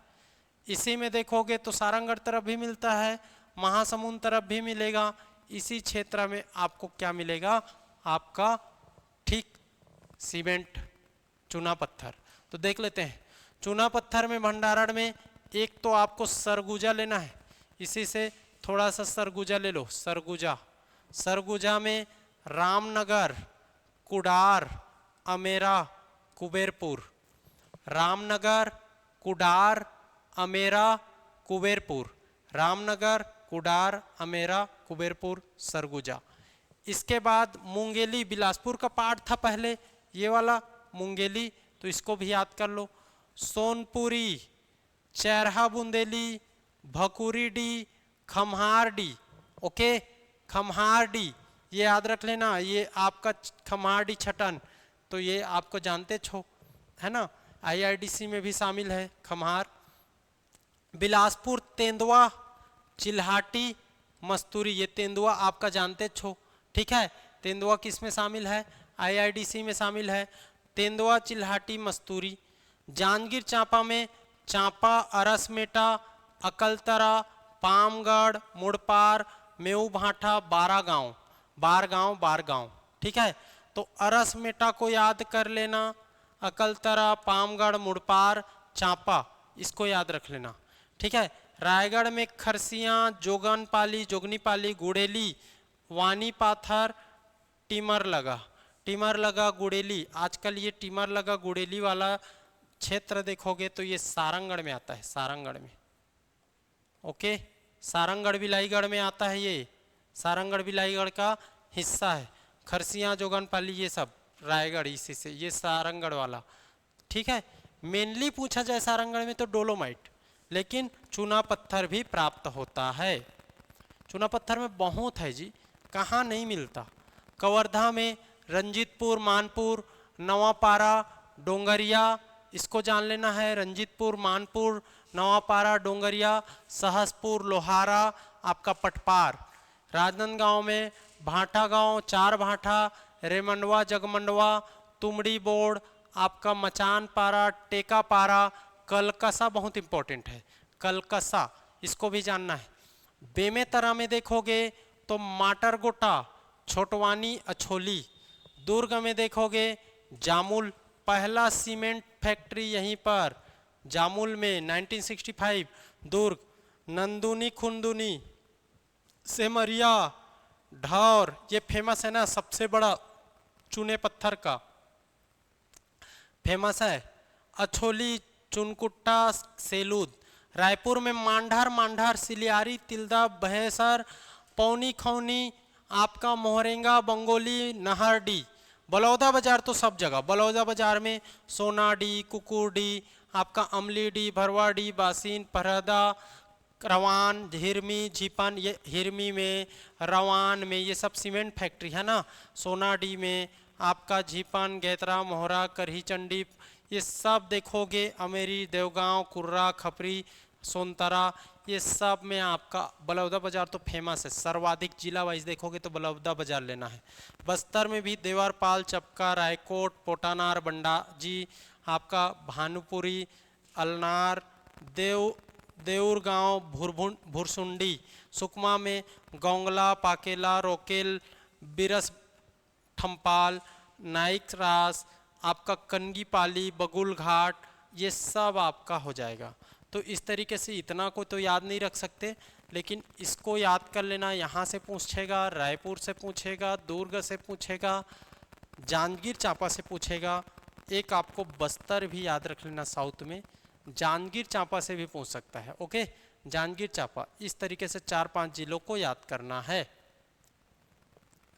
इसी में देखोगे तो सारंगढ़ तरफ भी मिलता है, महासमुंद तरफ भी मिलेगा। इसी क्षेत्र में आपको क्या मिलेगा, आपका ठीक सीमेंट, चूना पत्थर। तो देख लेते हैं चूना पत्थर में भंडारण में एक तो आपको सरगुजा लेना है, इसी से थोड़ा सा सरगुजा ले लो, सरगुजा। सरगुजा में रामनगर, कुडार, अमेरा, कुबेरपुर, रामनगर, कुडार, अमेरा, कुबेरपुर, रामनगर, कुडार, अमेरा, कुबेरपुर, सरगुजा। इसके बाद मुंगेली, बिलासपुर का पार्ट था पहले ये वाला मुंगेली, तो इसको भी याद कर लो। सोनपुरी, चैरहा बुंदेली, भकुरीडी, खम्हारडी, ओके, खम्हारडी ये याद रख लेना, ये आपका खम्हारडी छटन, तो ये आपको जानते छो है ना, आईआरडीसी में भी शामिल है खम्हार। बिलासपुर तेंदुआ, चिल्हाटी, मस्तूरी, ये तेंदुआ आपका जानते छो, ठीक है। तेंदुआ किस में शामिल है, आईआरडीसी में शामिल है, तेंदुआ, चिल्हाटी, मस्तूरी। जांजगीर चांपा में चांपा, अरसमेटा, अकलतरा, पामगढ़, मुड़पार, मेऊ भाठा, बारागांव, बारगांव, बारगांव, ठीक है। तो अरसमेटा को याद कर लेना, अकलतरा, पामगढ़, मुड़पार, चांपा, इसको याद रख लेना, ठीक है। रायगढ़ में खरसियाँ, जोगनपाली, जोगनीपाली, गुड़ेली, वानी पाथर, टिमर लगा, टिमर लगा, गुड़ेली। आजकल ये टिमर लगा गुड़ेली वाला क्षेत्र देखोगे तो ये सारंगगढ़ में आता है, सारंगगढ़ में, ओके, सारंगगढ़ बिलाईगढ़ में आता है, ये सारंगगढ़ बिलाईगढ़ का हिस्सा है। खरसियाँ, जोगनपाली ये सब रायगढ़, इसी से ये सारंगगढ़ वाला, ठीक है। मेनली पूछा जाए सारंगगढ़ में तो डोलोमाइट, लेकिन चूना पत्थर भी प्राप्त होता है। चूना पत्थर में बहुत है जी, कहाँ नहीं मिलता। कवर्धा में रंजीतपुर, मानपुर, नवापारा, डोंगरिया, इसको जान लेना है, रंजीतपुर, मानपुर, नवापारा, डोंगरिया, सहसपुर, लोहारा, आपका पटपार। राजनांदगांव में भाटा गांव, चार भाटा, रेमंडवा, जगमंडवा, तुमड़ी बोर्ड, आपका मचान पारा, टेका पारा, कलकसा बहुत इंपॉर्टेंट है, कलकसा इसको भी जानना है। बेमेतरा में देखोगे तो माटरगोटा, छोटवानी, अछोली। दुर्ग में देखोगे जामुल, पहला सीमेंट फैक्ट्री यहीं पर जामुल में 1965, दुर्ग। नंदुनी, खुंदुनी, सेमरिया, ढौर, ये फेमस है ना, सबसे बड़ा चूने पत्थर का फेमस है। अछोली, चुनकुट्टा, सेलूद। रायपुर में मांढर, मांढर, सिलियारी, तिल्दा, बहेसर, पौनी, खौनी, आपका मोहरेंगा, बंगोली, नहरडी। बलौदा बाजार तो सब जगह, बलौदा बाजार में सोनाडी, कुकुरडी, आपका अमलीडी, भरवाडी, बासीन, परहदा, रवान, हिरमी, झीपन, ये हिरमी में, रवान में, ये सब सीमेंट फैक्ट्री है ना। सोनाडी में आपका झीपन, गैतरा, मोहरा, करही चंडी, ये सब देखोगे। अमेरी, देवगांव, कुर्रा, खपरी, सोनतरा, ये सब में आपका बलौदा बाजार तो फेमस है। सर्वाधिक जिला वाइज देखोगे तो बलौदा बाजार लेना है। बस्तर में भी देवरपाल, चपका, रायकोट, पोटानार, बंडाजी, आपका भानुपुरी, अलनार, देउरगांव, भुरसुंडी। सुकमा में गोंगला, पाकेला, रोकेल, बिरस, ठम्पाल, नाइक रास, आपका कनगीपाली, बगुल घाट, ये सब आपका हो जाएगा। तो इस तरीके से इतना को तो याद नहीं रख सकते, लेकिन इसको याद कर लेना। यहाँ से पूछेगा, रायपुर से पूछेगा, दुर्ग से पूछेगा, जांजगीर चांपा से पूछेगा। एक आपको बस्तर भी याद रख लेना, साउथ में जांजगीर चांपा से भी पूछ सकता है, ओके, जांजगीर चांपा। इस तरीके से 4-5 जिलों को याद करना है।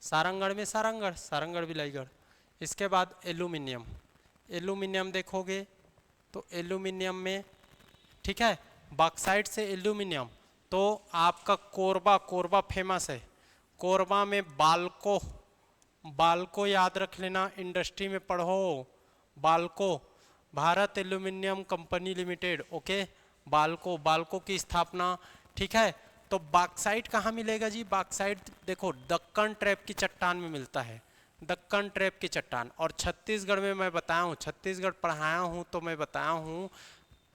सारंगगढ़ में सारंगगढ़, सारंगगढ़ बिलाईगढ़। इसके बाद एल्यूमिनियम, एल्यूमिनियम देखोगे तो एल्यूमिनियम में, ठीक है, बॉक्साइट से एल्यूमिनियम, तो आपका कोरबा, कोरबा फेमस है। कोरबा में बाल्को, बाल्को याद रख लेना, इंडस्ट्री में पढ़ो Balco, Bharat aluminium company limited, okay, Balco, Balco की स्थापना, ठीक है। तो बॉक्साइट कहाँ मिलेगा जी, बॉक्साइट देखो दक्कन ट्रैप की चट्टान में मिलता है, दक्कन ट्रैप की चट्टान। और छत्तीसगढ़ में मैं बताया हूँ, छत्तीसगढ़ पढ़ाया हूँ तो मैं बताया हूँ,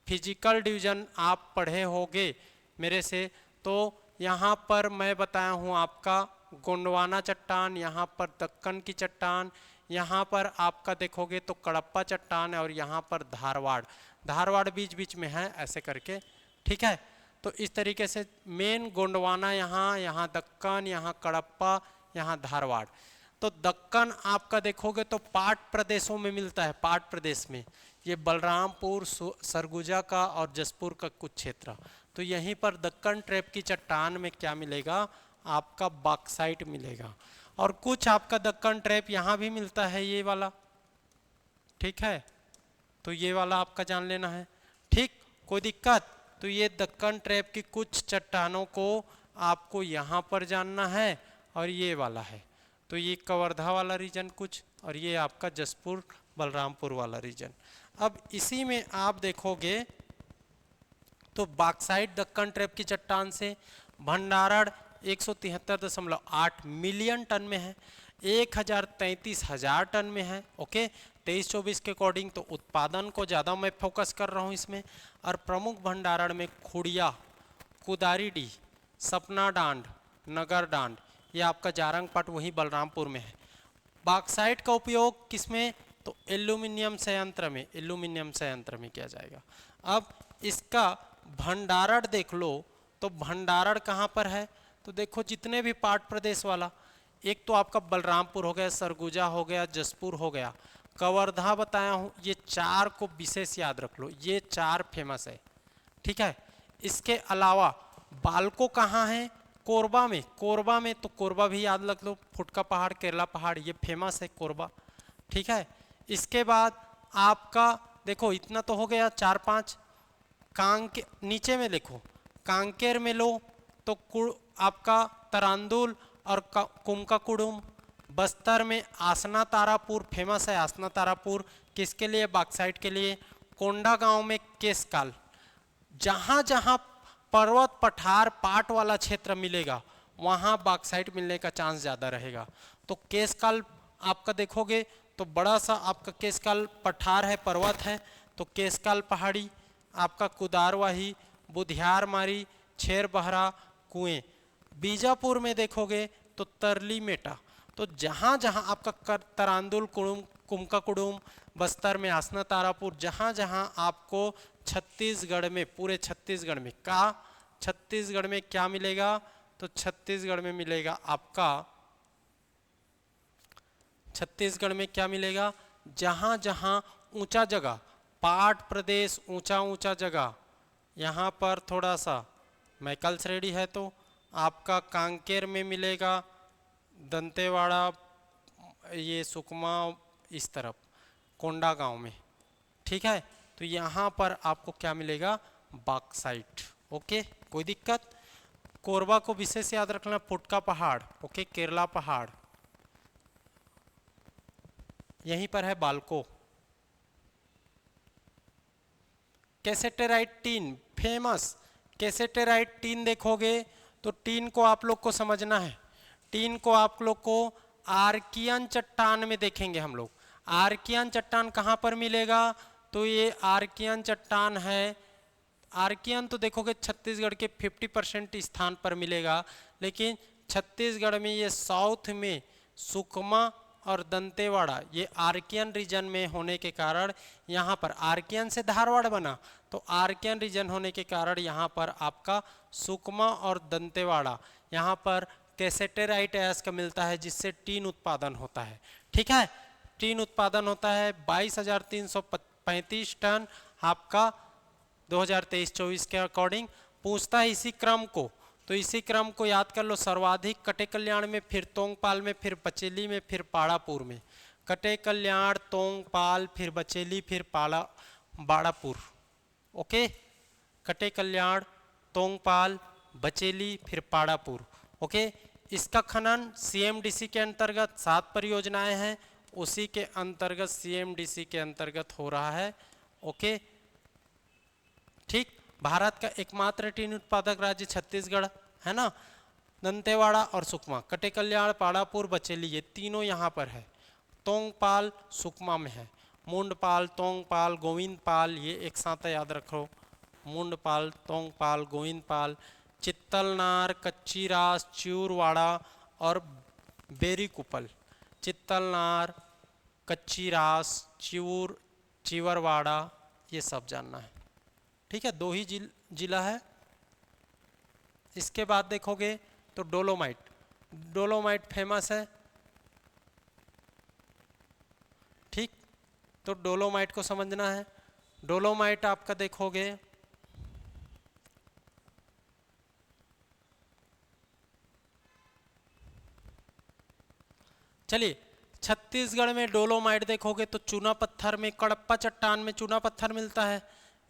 फिजिकल डिवीजन आप पढ़े होगे मेरे से, तो यहाँ पर मैं बताया हूँ आपका गोंडवाना चट्टान, यहाँ पर दक्कन की चट्टान, यहाँ पर आपका देखोगे तो कडप्पा चट्टान है और यहाँ पर धारवाड़, धारवाड़ बीच बीच में है ऐसे करके, ठीक है। तो इस तरीके से मेन गोंडवाना यहाँ, यहाँ दक्कन, यहाँ कडप्पा, यहाँ धारवाड़। तो दक्कन आपका देखोगे तो पाट प्रदेशों में मिलता है, पाट प्रदेश में ये बलरामपुर, सरगुजा का और जसपुर का कुछ क्षेत्र। तो यहीं पर दक्कन ट्रैप की चट्टान में क्या मिलेगा, आपका बॉक्साइट मिलेगा। और कुछ आपका दक्कन ट्रैप यहाँ भी मिलता है, ये वाला, ठीक है। तो ये वाला आपका जान लेना है, ठीक, कोई दिक्कत। तो ये दक्कन ट्रैप की कुछ चट्टानों को आपको यहाँ पर जानना है और ये वाला है। तो ये कवर्धा वाला रीजन कुछ, और ये आपका जसपुर बलरामपुर वाला रीजन। अब इसी में आप देखोगे तो बॉक्साइट दक्कन ट्रैप की चट्टान से भंडारण 173.8 मिलियन टन में है, 1,33,000 टन में है, ओके। 23-24 के अकॉर्डिंग तो उत्पादन को ज़्यादा मैं फोकस कर रहा हूँ इसमें। और प्रमुख भंडारण में खुड़िया, कुदारीडीह, सपना डांड, नगर डांड, ये आपका जारंगपट वही बलरामपुर में है। बॉक्साइट का उपयोग किसमें, तो एल्यूमिनियम संयंत्र में, एल्यूमिनियम संयंत्र में किया जाएगा। अब इसका भंडारण देख लो, तो भंडारण कहाँ पर है, तो देखो जितने भी पाट प्रदेश वाला, एक तो आपका बलरामपुर हो गया, सरगुजा हो गया, जसपुर हो गया, कवर्धा बताया हूँ, ये चार को विशेष याद रख लो, ये चार फेमस है, ठीक है। इसके अलावा बालको कहाँ है, कोरबा में, कोरबा में, तो कोरबा भी याद रख लो, फुटका पहाड़, केरला पहाड़, ये फेमस है कोरबा, ठीक है। इसके बाद आपका देखो इतना तो हो गया 4-5। कांके नीचे में देखो, कांकेर में लो तो आपका तरांदुल और कुमका कुडुम। बस्तर में आसना तारापुर फेमस है, आसना तारापुर किसके लिए, बॉक्साइट के लिए। कोंडा गांव में केसकाल, जहाँ जहाँ पर्वत पठार पाट वाला क्षेत्र मिलेगा वहाँ बॉक्साइट मिलने का चांस ज़्यादा रहेगा। तो केसकाल आपका देखोगे तो बड़ा सा आपका केसकाल पठार है, पर्वत है, तो केसकाल पहाड़ी, आपका कुदारवाही, बुधियारमारी, छेरबहरा, कुएं। बीजापुर में देखोगे तो तरली मेटा। तो जहाँ जहाँ आपका तरांदुल, कुमका कुडुम, बस्तर में आसना तारापुर, जहाँ जहाँ आपको छत्तीसगढ़ में, पूरे छत्तीसगढ़ में छत्तीसगढ़ में क्या मिलेगा, तो छत्तीसगढ़ में मिलेगा आपका, छत्तीसगढ़ में क्या मिलेगा, जहाँ जहाँ ऊंचा जगह, पाट प्रदेश ऊंचा ऊंचा जगह, यहाँ पर थोड़ा सा मैकल श्रेणी है, तो आपका कांकेर में मिलेगा, दंतेवाड़ा, ये सुकमा, इस तरफ कोंडा गांव में, ठीक है। तो यहाँ पर आपको क्या मिलेगा, बॉक्साइट, ओके, कोई दिक्कत। कोरबा को विशेष याद रखना, फुटका पहाड़, ओके, केरला पहाड़, यहीं पर है बालको। कैसेटेराइट टीन फेमस, कैसेटेराइट टीन देखोगे तो टीन को आप लोग को समझना है, टीन को आप लोग को आर्कियन चट्टान में देखेंगे हम लोग। आर्कियन चट्टान कहाँ पर मिलेगा, तो ये आर्कियन चट्टान है, आर्कियन तो देखोगे छत्तीसगढ़ के 50% स्थान पर मिलेगा, लेकिन छत्तीसगढ़ में ये साउथ में सुकमा और दंतेवाड़ा, ये आर्कियन रीजन में होने के कारण यहाँ पर, आर्कियन से धारवाड़ बना, तो आर्कियन रीजन होने के कारण यहाँ पर आपका सुकमा और दंतेवाड़ा, यहाँ पर कैसेटेराइट ऐश का मिलता है, जिससे टीन उत्पादन होता है, ठीक है। टीन उत्पादन होता है 22,335 टन आपका 2023-24 के अकॉर्डिंग। पूछता है इसी क्रम को, तो इसी क्रम को याद कर लो, सर्वाधिक कटे कल्याण में, फिर तोंगपाल में, फिर बचेली में, फिर पाड़ापुर में। कटे कल्याण, तोंगपाल, फिर बचेली, फिर बाड़ापुर, ओके। कटे कल्याण, तोंगपाल, बचेली, फिर पाड़ापुर, ओके। इसका खनन सीएमडीसी के अंतर्गत 7 परियोजनाएं हैं, उसी के अंतर्गत सीएमडीसी के अंतर्गत हो रहा है, ओके, ठीक। भारत का एकमात्र टीन उत्पादक राज्य छत्तीसगढ़ है ना। दंतेवाड़ा और सुकमा, कटे कल्याण, पाड़ापुर, बचेली, ये तीनों यहाँ पर है। तोंगपाल सुकमा में है, मुंडपाल, तोंगपाल, गोविंदपाल, ये एक साथ याद रखो, मुंडपाल, तोंगपाल, गोविंदपाल। चित्तलनार, कच्चीरास, च्यूरवाड़ा और बेरीकुपल। चित्तलनार, कच्ची रास, चिऊर, चिवरवाड़ा, ये सब जानना है। ठीक है, दो ही जिला है। इसके बाद देखोगे तो डोलोमाइट, डोलोमाइट फेमस है। ठीक, तो डोलोमाइट को समझना है। डोलोमाइट आपका देखोगे चलिए, छत्तीसगढ़ में डोलोमाइट देखोगे तो चूना पत्थर में, कड़प्पा चट्टान में चूना पत्थर मिलता है।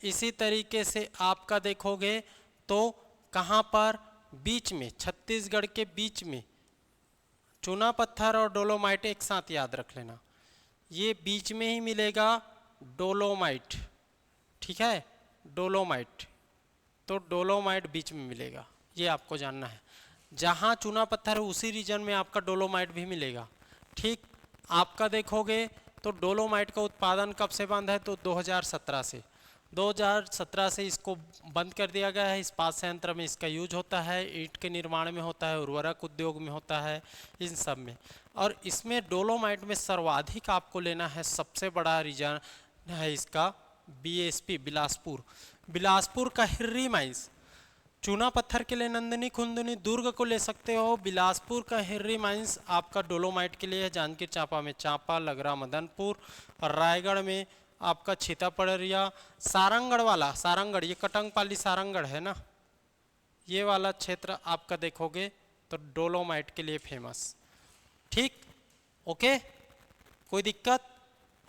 इसी तरीके से आपका देखोगे तो कहाँ पर, बीच में, छत्तीसगढ़ के बीच में चूना पत्थर और डोलोमाइट एक साथ याद रख लेना, ये बीच में ही मिलेगा डोलोमाइट। ठीक है, डोलोमाइट, तो डोलोमाइट बीच में मिलेगा, ये आपको जानना है। जहाँ चूना पत्थर है उसी रीजन में आपका डोलोमाइट भी मिलेगा। ठीक, आपका देखोगे तो डोलोमाइट का उत्पादन कब से बंद है, तो 2017 से। 2017 से इसको बंद कर दिया गया है। इस्पात संयंत्र में इसका यूज होता है, ईंट के निर्माण में होता है, उर्वरक उद्योग में होता है, इन सब में। और इसमें डोलोमाइट में सर्वाधिक आपको लेना है, सबसे बड़ा रीजन है इसका बीएसपी, बिलासपुर। बिलासपुर का हिर्री माइंस, चूना पत्थर के लिए नंदिनी खुंदनी दुर्ग को ले सकते हो। बिलासपुर का हिर्री माइंस आपका डोलोमाइट के लिए है। जांजगीर चांपा में चांपा, लगरा मदनपुर, और रायगढ़ में आपका छीतापड़रिया। सारंगढ़ वाला, सारंगढ़, ये कटंगपाली सारंगढ़ है ना, ये वाला क्षेत्र आपका देखोगे तो डोलोमाइट के लिए फेमस। ठीक, ओके, कोई दिक्कत?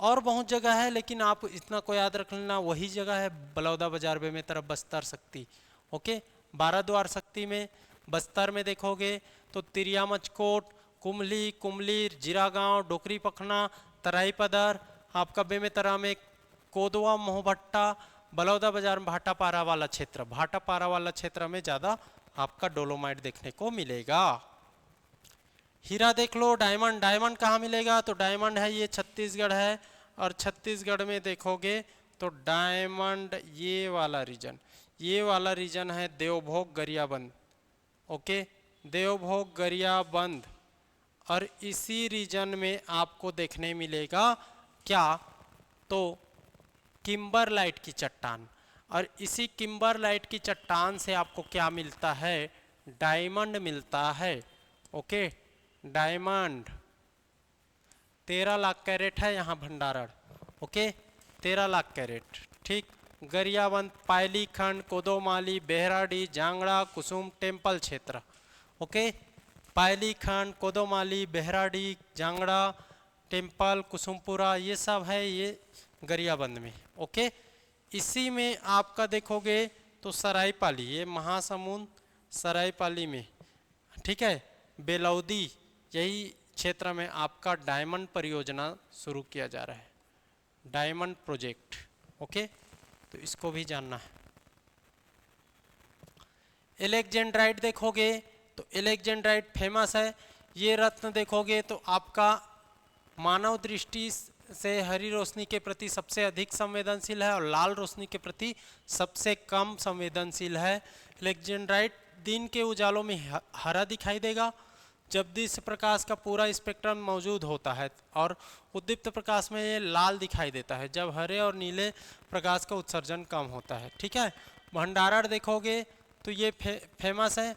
और बहुत जगह है, लेकिन आप इतना को याद रख लेना, वही जगह है बलौदा बाजार में तरफ बस्तर शक्ति। ओके, बाराद्वार शक्ति में, बस्तर में देखोगे तो तिरिया मचकोट, कुमली, कुमलीर, जीरागांव, डोकरी पखना, तराई पदर, आपका बेमेतरा में कोदवा, मोहभट्टा, बलौदा बाजार में भाटापारा वाला क्षेत्र, भाटापारा वाला क्षेत्र में ज़्यादा आपका डोलोमाइट देखने को मिलेगा। हीरा देख लो, डायमंड, डायमंड कहाँ मिलेगा, तो डायमंड है ये छत्तीसगढ़ है, और छत्तीसगढ़ में देखोगे तो डायमंड ये वाला रीजन, ये वाला रीजन है देवभोग गरियाबंद। ओके, देवभोग गरियाबंद, और इसी रीजन में आपको देखने मिलेगा क्या, तो किम्बरलाइट की चट्टान। और इसी किम्बरलाइट की चट्टान से आपको क्या मिलता है, डायमंड मिलता है। ओके, डायमंड 13 लाख कैरेट है यहाँ भंडारण। Okay, 13 lakh carat. ठीक, गरियाबंद, पायली खंड, कोदोमाली, बेहराडी, जांगड़ा, कुसुम टेम्पल क्षेत्र। ओके, पायली खंड, कोदोमाली, बेहराडी, जांगड़ा, टेम्पल, कुसुमपुरा, ये सब है ये गरियाबंद में। ओके, इसी में आपका देखोगे तो सरायपाली, ये महासमुंद सरायपाली में, ठीक है, बेलौदी, यही क्षेत्र में आपका डायमंड परियोजना शुरू किया जा रहा है, डायमंड प्रोजेक्ट। ओके, तो इसको भी जानना है। एलेक्जेंड्राइट देखोगे तो एलेक्जेंड्राइट फेमस है। ये रत्न देखोगे तो आपका मानव दृष्टि से हरी रोशनी के प्रति सबसे अधिक संवेदनशील है, और लाल रोशनी के प्रति सबसे कम संवेदनशील है। एलेक्जेंड्राइट दिन के उजालों में हरा दिखाई देगा, जबकि इस प्रकाश का पूरा स्पेक्ट्रम मौजूद होता है, और उद्दीप्त प्रकाश में ये लाल दिखाई देता है, जब हरे और नीले प्रकाश का उत्सर्जन कम होता है। ठीक है, भंडारण देखोगे तो ये फेमस है।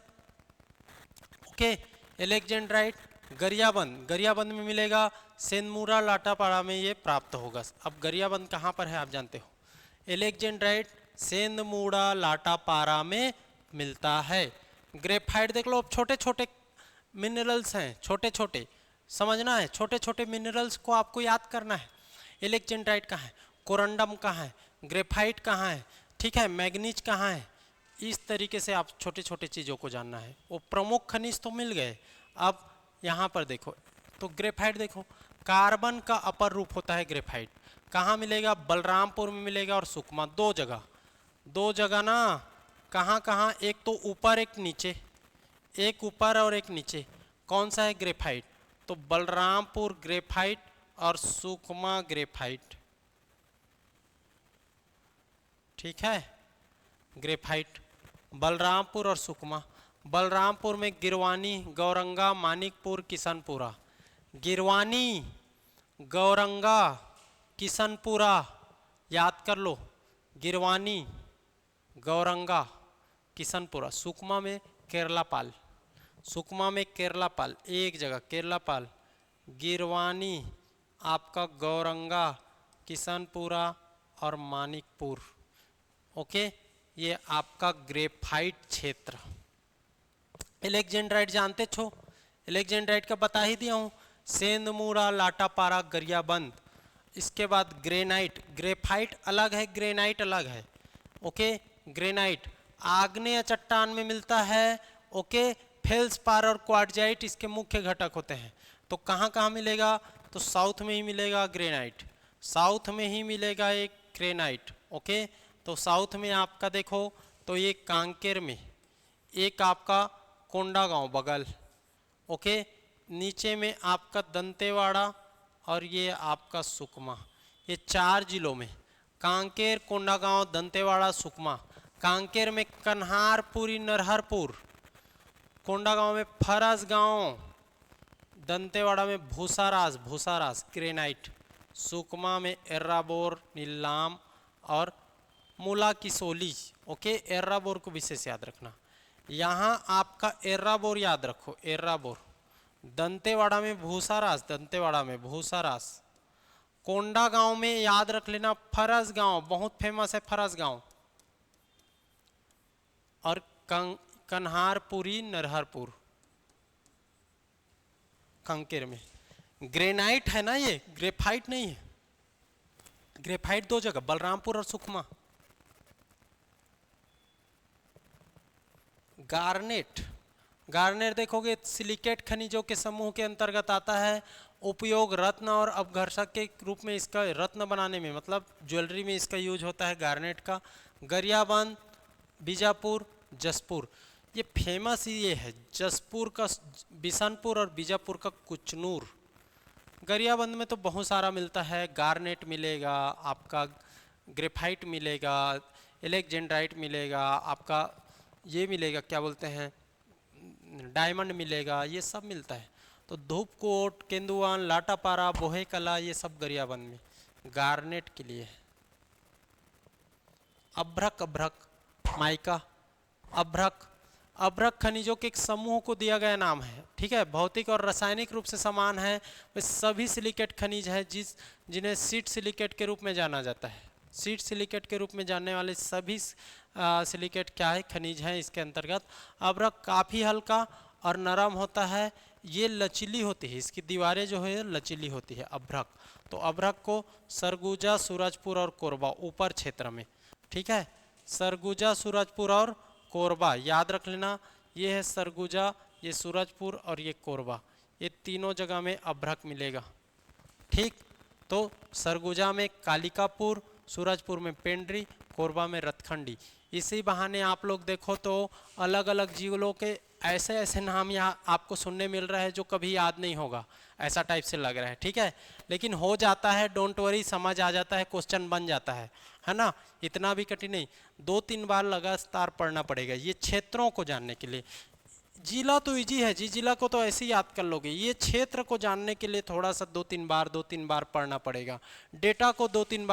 ओके, एलेक्जेंड्राइट गरियाबंद, गरियाबंद में मिलेगा, सेंदमुरा लाटापाड़ा में ये प्राप्त होगा। अब गरियाबंद कहाँ पर है आप जानते हो, एलेक्जेंड्राइट सेंदमुरा लाटापाड़ा में मिलता है। ग्रेफाइट देख लो, छोटे छोटे मिनरल्स हैं, छोटे छोटे, समझना है, छोटे छोटे मिनरल्स को आपको याद करना है। एलेक्जेंड्राइट कहाँ है, कोरंडम कहाँ है, ग्रेफाइट कहाँ है, ठीक है, मैग्नीज कहाँ है, इस तरीके से आप छोटे छोटे चीज़ों को जानना है। वो प्रमुख खनिज तो मिल गए। अब यहाँ पर देखो तो ग्रेफाइट देखो, कार्बन का अपर रूप होता है ग्रेफाइट। कहाँ मिलेगा, बलरामपुर में मिलेगा और सुकमा, दो जगह, दो जगह ना, कहाँ कहाँ, एक तो ऊपर एक नीचे, एक ऊपर और एक नीचे। कौन सा है, ग्रेफाइट, तो बलरामपुर ग्रेफाइट और सुकमा ग्रेफाइट। ठीक है, ग्रेफाइट बलरामपुर और सुकमा। बलरामपुर में गिरवानी, गौरंगा, मानिकपुर, किशनपुरा। गिरवानी गौरंगा, किशनपुरा, याद कर लो, गिरवानी, गौरंगा, किशनपुरा। सुकमा में केरलापाल, सुकमा में केरलापाल, एक जगह केरलापाल, गिरवानी, आपका गौरंगा, किशनपुरा और मानिकपुर। ओके, ये आपका ग्रेफाइट क्षेत्र। एलेक्जेंड्राइट जानते छो, एलेक्जेंड्राइट का बता ही दिया हूँ, सेंधमुरा, लाटापारा, गरियाबंद। इसके बाद ग्रेनाइट, ग्रेफाइट अलग है, ग्रेनाइट अलग है। ओके, ग्रेनाइट आग्नेय चट्टान में मिलता है। ओके, फेल्सपार और क्वार्टजाइट इसके मुख्य घटक होते हैं। तो कहाँ कहाँ मिलेगा, तो साउथ में ही मिलेगा ग्रेनाइट, साउथ में ही मिलेगा एक ग्रेनाइट। ओके, तो साउथ में आपका देखो तो ये कांकेर में, एक आपका कोंडागांव बगल। ओके, नीचे में आपका दंतेवाड़ा और ये आपका सुकमा। ये 4 जिलों में, कांकेर, कोंडागांव, दंतेवाड़ा, सुकमा। कांकेर में कन्हारपुरी, नरहरपुर, कोंडागांव में फरसगांव, दंतेवाड़ा में भूसारास, भूसारास ग्रेनाइट, सुकमा में एर्राबोर, नीलाम और मूला किसोली। ओके, एर्राबोर को विशेष याद रखना। यहाँ आपका एर्राबोर याद रखो, एर्राबोर। दंतेवाड़ा में भूसारास, दंतेवाड़ा में भूसारास। कोंडागांव में याद रख लेना फरसगांव, बहुत फेमस है फरसगांव। और कन्हारपुरी, नरहरपुर कांकेर में। ग्रेनाइट है ना, ये ग्रेफाइट नहीं है। ग्रेफाइट 2 जगह, बलरामपुर और सुकमा। गार्नेट, गार्नेट देखोगे सिलिकेट खनिजों के समूह के अंतर्गत आता है। उपयोग रत्न और अपघर्षक के रूप में इसका, रत्न बनाने में मतलब ज्वेलरी में इसका यूज होता है गार्नेट का। गरियाबंद, बीजापुर, जसपुर, ये फेमस ये है, जसपुर का बिशनपुर और बीजापुर का कुचनूर। गरियाबंद में तो बहुत सारा मिलता है, गार्नेट मिलेगा, आपका ग्रेफाइट मिलेगा, एलेक्जेंड्राइट मिलेगा, आपका ये मिलेगा, क्या बोलते हैं, डायमंड मिलेगा, ये सब मिलता है। तो धूपकोट, केंदुआन, लाटापारा, बोहेकला, ये सब गरियाबंद में गार्नेट के लिए है। अभ्रक, अभ्रक, माइका, अभ्रक, अभ्रक खनिजों के एक समूह को दिया गया नाम है। ठीक है, भौतिक और रासायनिक रूप से समान है। वे सभी सिलिकेट खनिज हैं जिन्हें सीड सिलिकेट के रूप में जाना जाता है। सीड सिलिकेट के रूप में जानने वाले सभी सिलिकेट क्या है, खनिज हैं इसके अंतर्गत। अभ्रक काफ़ी हल्का और नरम होता है, ये लचीली होती है, इसकी दीवारें जो है लचीली होती है अभ्रक। तो अभ्रक को सरगुजा, सूरजपुर और कोरबा ऊपर क्षेत्र में, ठीक है, सरगुजा, सूरजपुर और कोरबा याद रख लेना। ये है सरगुजा, ये सूरजपुर और ये कोरबा, ये तीनों जगह में अभ्रक मिलेगा। ठीक, तो सरगुजा में कालिकापुर, सूरजपुर में पेंड्री, कोरबा में रतखंडी। इसी बहाने आप लोग देखो तो अलग अलग जिलों के ऐसे ऐसे नाम यहाँ आपको सुनने मिल रहा है जो कभी याद नहीं होगा, ऐसा टाइप से लग रहा है। ठीक है, लेकिन हो जाता है, डोंट वरी, समझ आ जाता है, क्वेश्चन बन जाता है ना, इतना भी कठिन नहीं। 2-3 बार लगातार पढ़ना पड़ेगा ये क्षेत्रों को जानने के लिए। जिला तो इजी है जी, जिला को तो ऐसे ही याद कर लोगे। ये क्षेत्र को जानने के लिए थोड़ा सा 2-3 बार पढ़ना पड़ेगा। डेटा को 2-3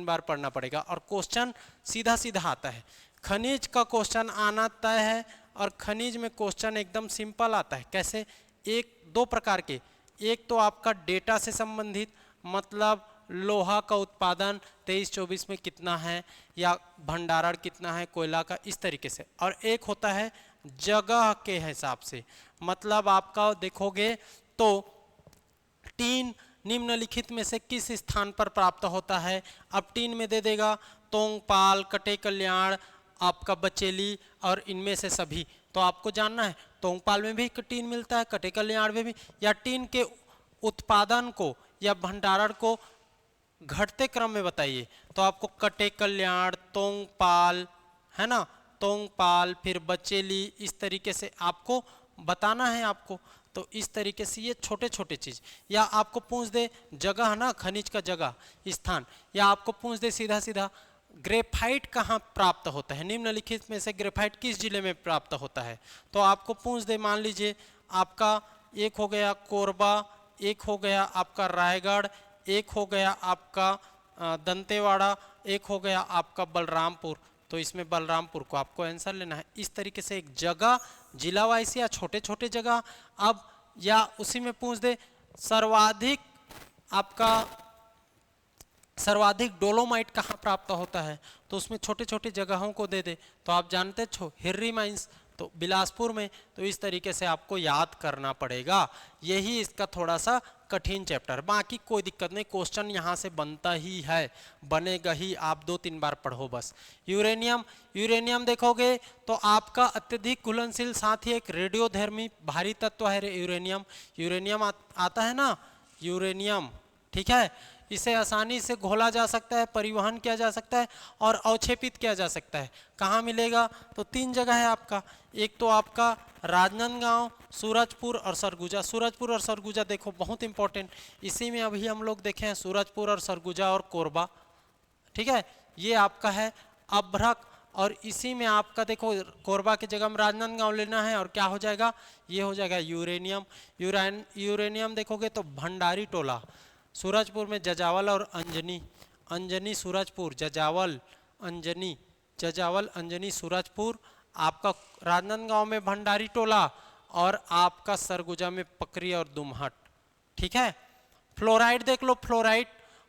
बार पढ़ना पड़ेगा और क्वेश्चन सीधा सीधा आता है। खनिज का क्वेश्चन आना तय है और खनिज में क्वेश्चन एकदम सिंपल आता है। कैसे? 1-2 प्रकार के। एक तो आपका डेटा से संबंधित, मतलब लोहा का उत्पादन 23-24 में कितना है या भंडारण कितना है कोयला का, इस तरीके से। और एक होता है जगह के हिसाब से, मतलब आपका देखोगे तो टीन निम्नलिखित में से किस स्थान पर प्राप्त होता है। अब टीन में दे देगा तोंगपाल, कटे कल्याण, आपका बचेली और इनमें से सभी। तो आपको जानना है तोंगपाल में भी टीन मिलता है, कटे कल्याण में भी, या टीन के उत्पादन को या भंडारण को घटते क्रम में बताइए। तो आपको कटे कल्याण, तोंगपाल, है ना, तोंगपाल, फिर बचेली, इस तरीके से आपको बताना है आपको। तो इस तरीके से ये छोटे छोटे चीज़, या आपको पूछ दे जगह ना, खनिज का जगह, स्थान, या आपको पूछ दे सीधा सीधा ग्रेफाइट कहाँ प्राप्त होता है, निम्नलिखित में से ग्रेफाइट किस जिले में प्राप्त होता है। तो आपको पूछ दे, मान लीजिए आपका एक हो गया कोरबा, एक हो गया आपका रायगढ़, एक हो गया आपका दंतेवाड़ा, एक हो गया आपका बलरामपुर। तो इसमें बलरामपुर को आपको आंसर लेना है। इस तरीके से एक जगह जिला वाइज या छोटे छोटे जगह, अब या उसी में पूछ दे सर्वाधिक आपका सर्वाधिक डोलोमाइट कहाँ प्राप्त होता है, तो उसमें छोटे छोटे जगहों को दे दे। तो आप जानते छो हिर्री माइंस तो बिलासपुर में। तो इस तरीके से आपको याद करना पड़ेगा। यही इसका थोड़ा सा कठिन चैप्टर, बाकी कोई दिक्कत नहीं, क्वेश्चन यहाँ से बनता ही है, बनेगा ही, आप 2-3 बार पढ़ो बस। यूरेनियम, यूरेनियम देखोगे तो आपका अत्यधिक घुलनशील, साथ ही एक रेडियोधर्मी भारी तत्व है यूरेनियम। यूरेनियम आता है ना, यूरेनियम, ठीक है। इसे आसानी से घोला जा सकता है, परिवहन किया जा सकता है और अवक्षेपित किया जा सकता है। कहाँ मिलेगा, तो 3 जगह है आपका। एक तो आपका राजनांदगांव, सूरजपुर और सरगुजा। सूरजपुर और सरगुजा देखो बहुत इंपॉर्टेंट, इसी में अभी हम लोग देखे हैं सूरजपुर और सरगुजा और कोरबा, ठीक है। ये आपका है अभ्रक, और इसी में आपका देखो कोरबा की जगह में राजनांदगांव लेना है और क्या हो जाएगा, ये हो जाएगा यूरेनियम। यूरेनियम देखोगे तो भंडारी टोला, सूरजपुर में जजावल और अंजनी, अंजनी सूरजपुर, जजावल अंजनी, जजावल अंजनी सूरजपुर, आपका राजनांदगांव में भंडारी टोला और आपका सरगुजा में पकरी और दुमहट, ठीक है। फ्लोराइड देख लो, फ्लोराइड,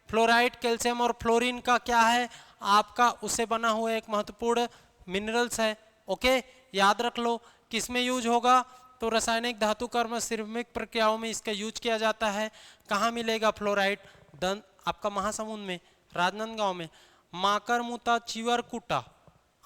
फ्लोराइड कैल्शियम और फ्लोरीन का क्या है आपका, उससे बना हुआ एक महत्वपूर्ण मिनरल्स है, ओके। याद रख लो किसमें यूज होगा, तो रासायनिक धातु कर्म सिरमिक प्रक्रियाओं में इसका यूज किया जाता है। कहाँ मिलेगा फ्लोराइड, आपका महासमुंद में, राजनांदगांव में। माकरमुता चिवरकुटा,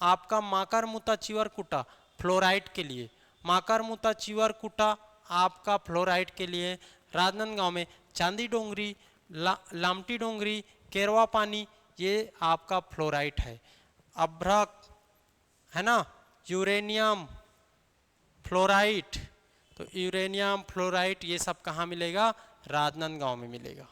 आपका माकरमुता चिवरकुटा फ्लोराइड के लिए, माकरमुता चिवरकुटा आपका फ्लोराइड के लिए राजनांदगांव में। चांदी डोंगरी, लामटी डोंगरी, केरवा पानी, ये आपका फ्लोराइड है। अभ्रक है ना, यूरेनियम, फ्लोराइड, तो यूरेनियम, फ्लोराइड ये सब कहाँ मिलेगा, राजनांदगांव में मिलेगा,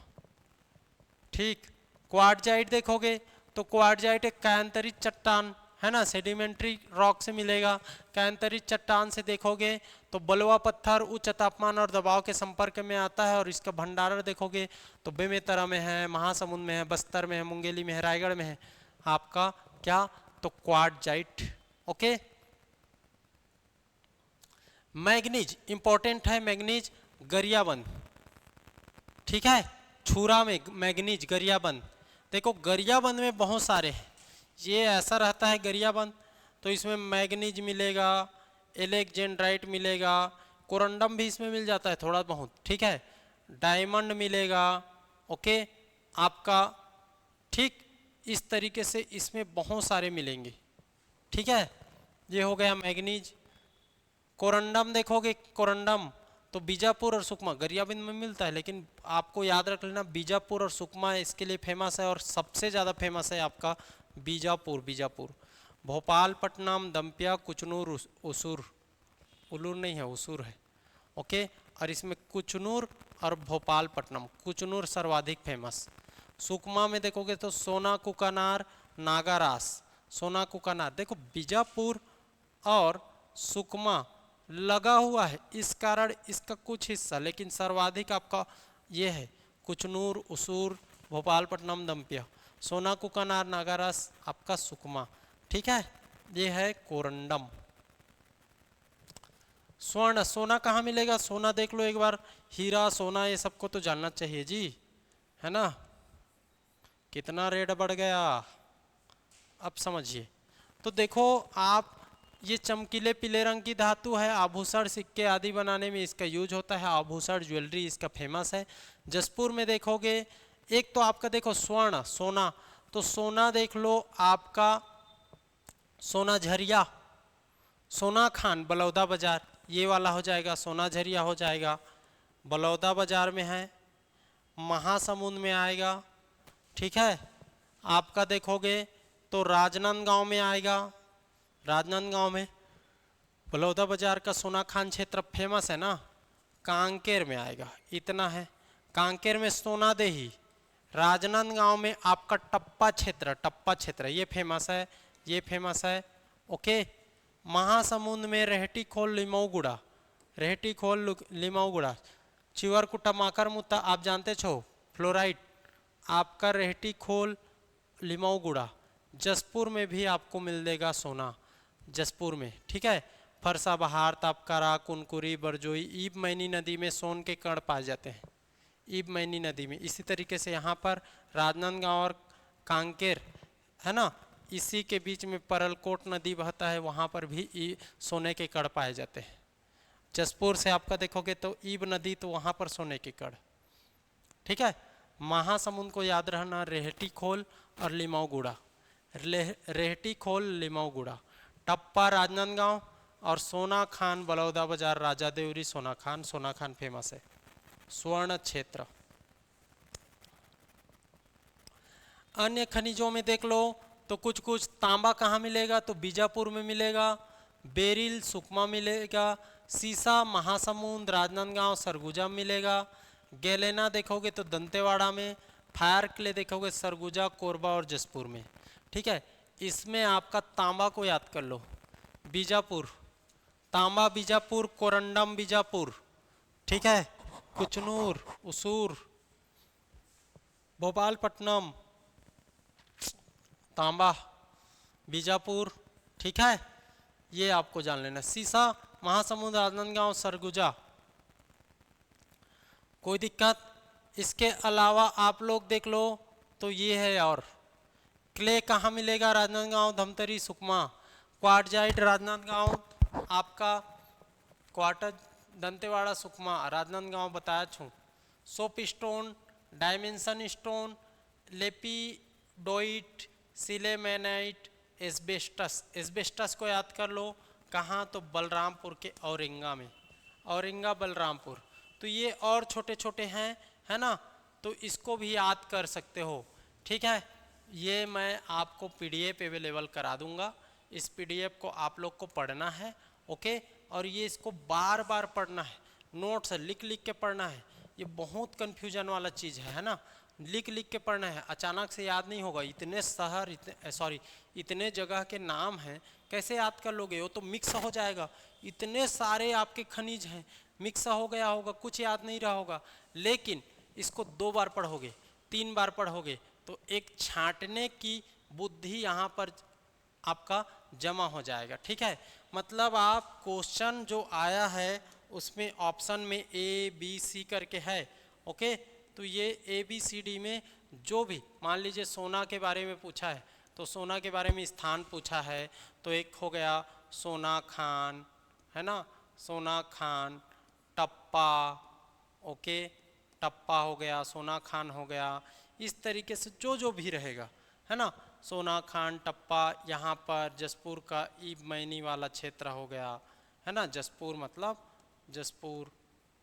ठीक। क्वार्टजाइट देखोगे तो क्वार्टजाइट एक कायांतरित चट्टान है ना, सेडिमेंट्री रॉक से मिलेगा। कायांतरित चट्टान से देखोगे तो बलुआ पत्थर उच्च तापमान और दबाव के संपर्क में आता है, और इसका भंडारण देखोगे तो बेमेतरा में है, महासमुंद में है, बस्तर में है, मुंगेली में है, रायगढ़ में है आपका क्या, तो क्वार्टजाइट, ओके। मैग्नीज इंपॉर्टेंट है, मैग्नीज गरियाबंद, ठीक है। छुरा में मैग्नीज गरियाबंद, देखो गरियाबंद में बहुत सारे हैं, ये ऐसा रहता है गरियाबंद, तो इसमें मैग्नीज मिलेगा, एलेक्जेंड्राइट मिलेगा, कोरंडम भी इसमें मिल जाता है थोड़ा बहुत, ठीक है। डायमंड मिलेगा, ओके आपका, ठीक। इस तरीके से इसमें बहुत सारे मिलेंगे, ठीक है। ये हो गया मैग्नीज। कोरंडम देखोगे, कोरंडम तो बीजापुर और सुकमा, गरियाबंद में मिलता है, लेकिन आपको याद रख लेना बीजापुर और सुकमा इसके लिए फेमस है, और सबसे ज़्यादा फेमस है आपका बीजापुर, बीजापुर। भोपालपट्टनम, दंपिया, कुचनूर, उसूर, उलूर नहीं है, उसूर है, ओके। और इसमें कुचनूर और भोपालपट्टनम, कुचनूर सर्वाधिक फेमस। सुकमा में देखोगे तो सोना कुकानार, नागारास, सोना कुकानार, देखो बीजापुर और सुकमा लगा हुआ है, इस कारण इसका कुछ हिस्सा, लेकिन सर्वाधिक आपका ये है कुचनूर, उसूर, भोपालपट्टनम, दंपिया, सोना कुकानार, नागारास आपका सुकमा, ठीक है। ये है कोरंडम। स्वर्ण, सोना कहाँ मिलेगा, सोना देख लो एक बार, हीरा, सोना ये सबको तो जानना चाहिए जी, है ना। कितना रेट बढ़ गया, अब समझिए। तो देखो आप, ये चमकीले पीले रंग की धातु है, आभूषण सिक्के आदि बनाने में इसका यूज होता है, आभूषण ज्वेलरी इसका फेमस है। जसपुर में देखोगे एक तो आपका देखो स्वर्ण, सोना, तो सोना देख लो आपका सोना झरिया, सोना खान बलौदा बाजार, ये वाला हो जाएगा, सोना झरिया हो जाएगा, बलौदा बाजार में है, महासमुंद में आएगा, ठीक है। आपका देखोगे तो राजनांदगांव में आएगा, राजनांदगांव में, बलौदा बाजार का सोना खान क्षेत्र फेमस है ना। कांकेर में आएगा, इतना है, कांकेर में सोनादेही, राजनांदगांव में आपका टप्पा क्षेत्र, टप्पा क्षेत्र ये फेमस है, ये फेमस है, ओके। महासमुंद में रेहटी खोल, लिमाऊगुड़ा, रेहटी खोल, लिमाऊगुड़ा, चिवरकुटा माकरमुत्ता आप जानते छो, फ्लोराइड आपका रेहटी खोल लिमाऊगुड़ा, जसपुर में भी आपको मिल देगा सोना, जसपुर में, ठीक है। फरसा बहार, तापकारा, कुनकुरी, बरजोई, ईब मैनी नदी में सोन के कण पाए जाते हैं, ईब मैनी नदी में। इसी तरीके से यहाँ पर राजनांदगांव और कांकेर है ना, इसी के बीच में परलकोट नदी बहता है, वहाँ पर भी सोने के कण पाए जाते हैं। जसपुर से आपका देखोगे तो ईब नदी, तो वहाँ पर सोने के कण, ठीक है। महासमुंद को याद रहना, रेहटी खोल और लिमाऊगुड़ा, रेहटी खोल लिमाऊगुड़ा, टप्पा राजनांदगांव और सोना खान बलौदा बाजार राजा देवरी सोना खान फेमस है। स्वर्ण क्षेत्र। अन्य खनिजों में देख लो तो कुछ कुछ तांबा कहाँ मिलेगा, तो बीजापुर में मिलेगा, बेरिल सुकमा मिलेगा, सीसा महासमुंद राजनांदगांव सरगुजा में मिलेगा, गैलेना देखोगे तो दंतेवाड़ा में, फायर क्ले देखोगे सरगुजा कोरबा और जसपुर में, ठीक है। इसमें आपका तांबा को याद कर लो, बीजापुर, तांबा बीजापुर, कोरंडम बीजापुर, ठीक है, कुचनूर, उसूर, भोपालपट्टनम, तांबा बीजापुर, ठीक है, ये आपको जान लेना। सीसा महासमुंद राजनांदगांव सरगुजा, कोई दिक्कत। इसके अलावा आप लोग देख लो तो ये है, और क्ले कहाँ मिलेगा, राजनांदगांव, धमतरी, सुकमा, क्वार्टजाइट राजनांदगांव, आपका क्वार्टर दंतेवाड़ा, सुकमा, राजनांदगांव बताया छूँ, soap stone, dimension stone, lepidolite, sillimanite, asbestos, asbestos को याद कर लो कहाँ, तो बलरामपुर के औरंगा में, औरंगा बलरामपुर। तो ये और छोटे छोटे हैं, है ना, तो इसको भी याद कर सकते हो, ठीक है। ये मैं आपको पीडीएफ अवेलेबल करा दूंगा, इस पीडीएफ को आप लोग को पढ़ना है, ओके। और ये इसको बार बार पढ़ना है, नोट्स लिख लिख के पढ़ना है, ये बहुत कन्फ्यूजन वाला चीज़ है ना, लिख लिख के पढ़ना है, अचानक से याद नहीं होगा। इतने शहर, इतने जगह के नाम हैं, कैसे याद कर लोगे, वो तो मिक्स हो जाएगा, इतने सारे आपके खनिज हैं, मिक्स हो गया होगा, कुछ याद नहीं रहा होगा। लेकिन इसको 2 बार पढ़ोगे, 3 बार पढ़ोगे तो एक छांटने की बुद्धि यहाँ पर आपका जमा हो जाएगा, ठीक है। मतलब आप क्वेश्चन जो आया है उसमें ऑप्शन में ए बी सी करके है, ओके। तो ये ए बी सी डी में जो भी, मान लीजिए सोना के बारे में पूछा है, तो सोना के बारे में स्थान पूछा है, तो एक हो गया सोना खान, है ना, सोना खान, टप्पा, ओके, टप्पा हो गया, सोना खान हो गया, इस तरीके से जो जो भी रहेगा, है ना, सोना खान, टप्पा। यहाँ पर जसपुर का ईब मैनी वाला क्षेत्र हो गया, है ना, जसपुर मतलब जसपुर,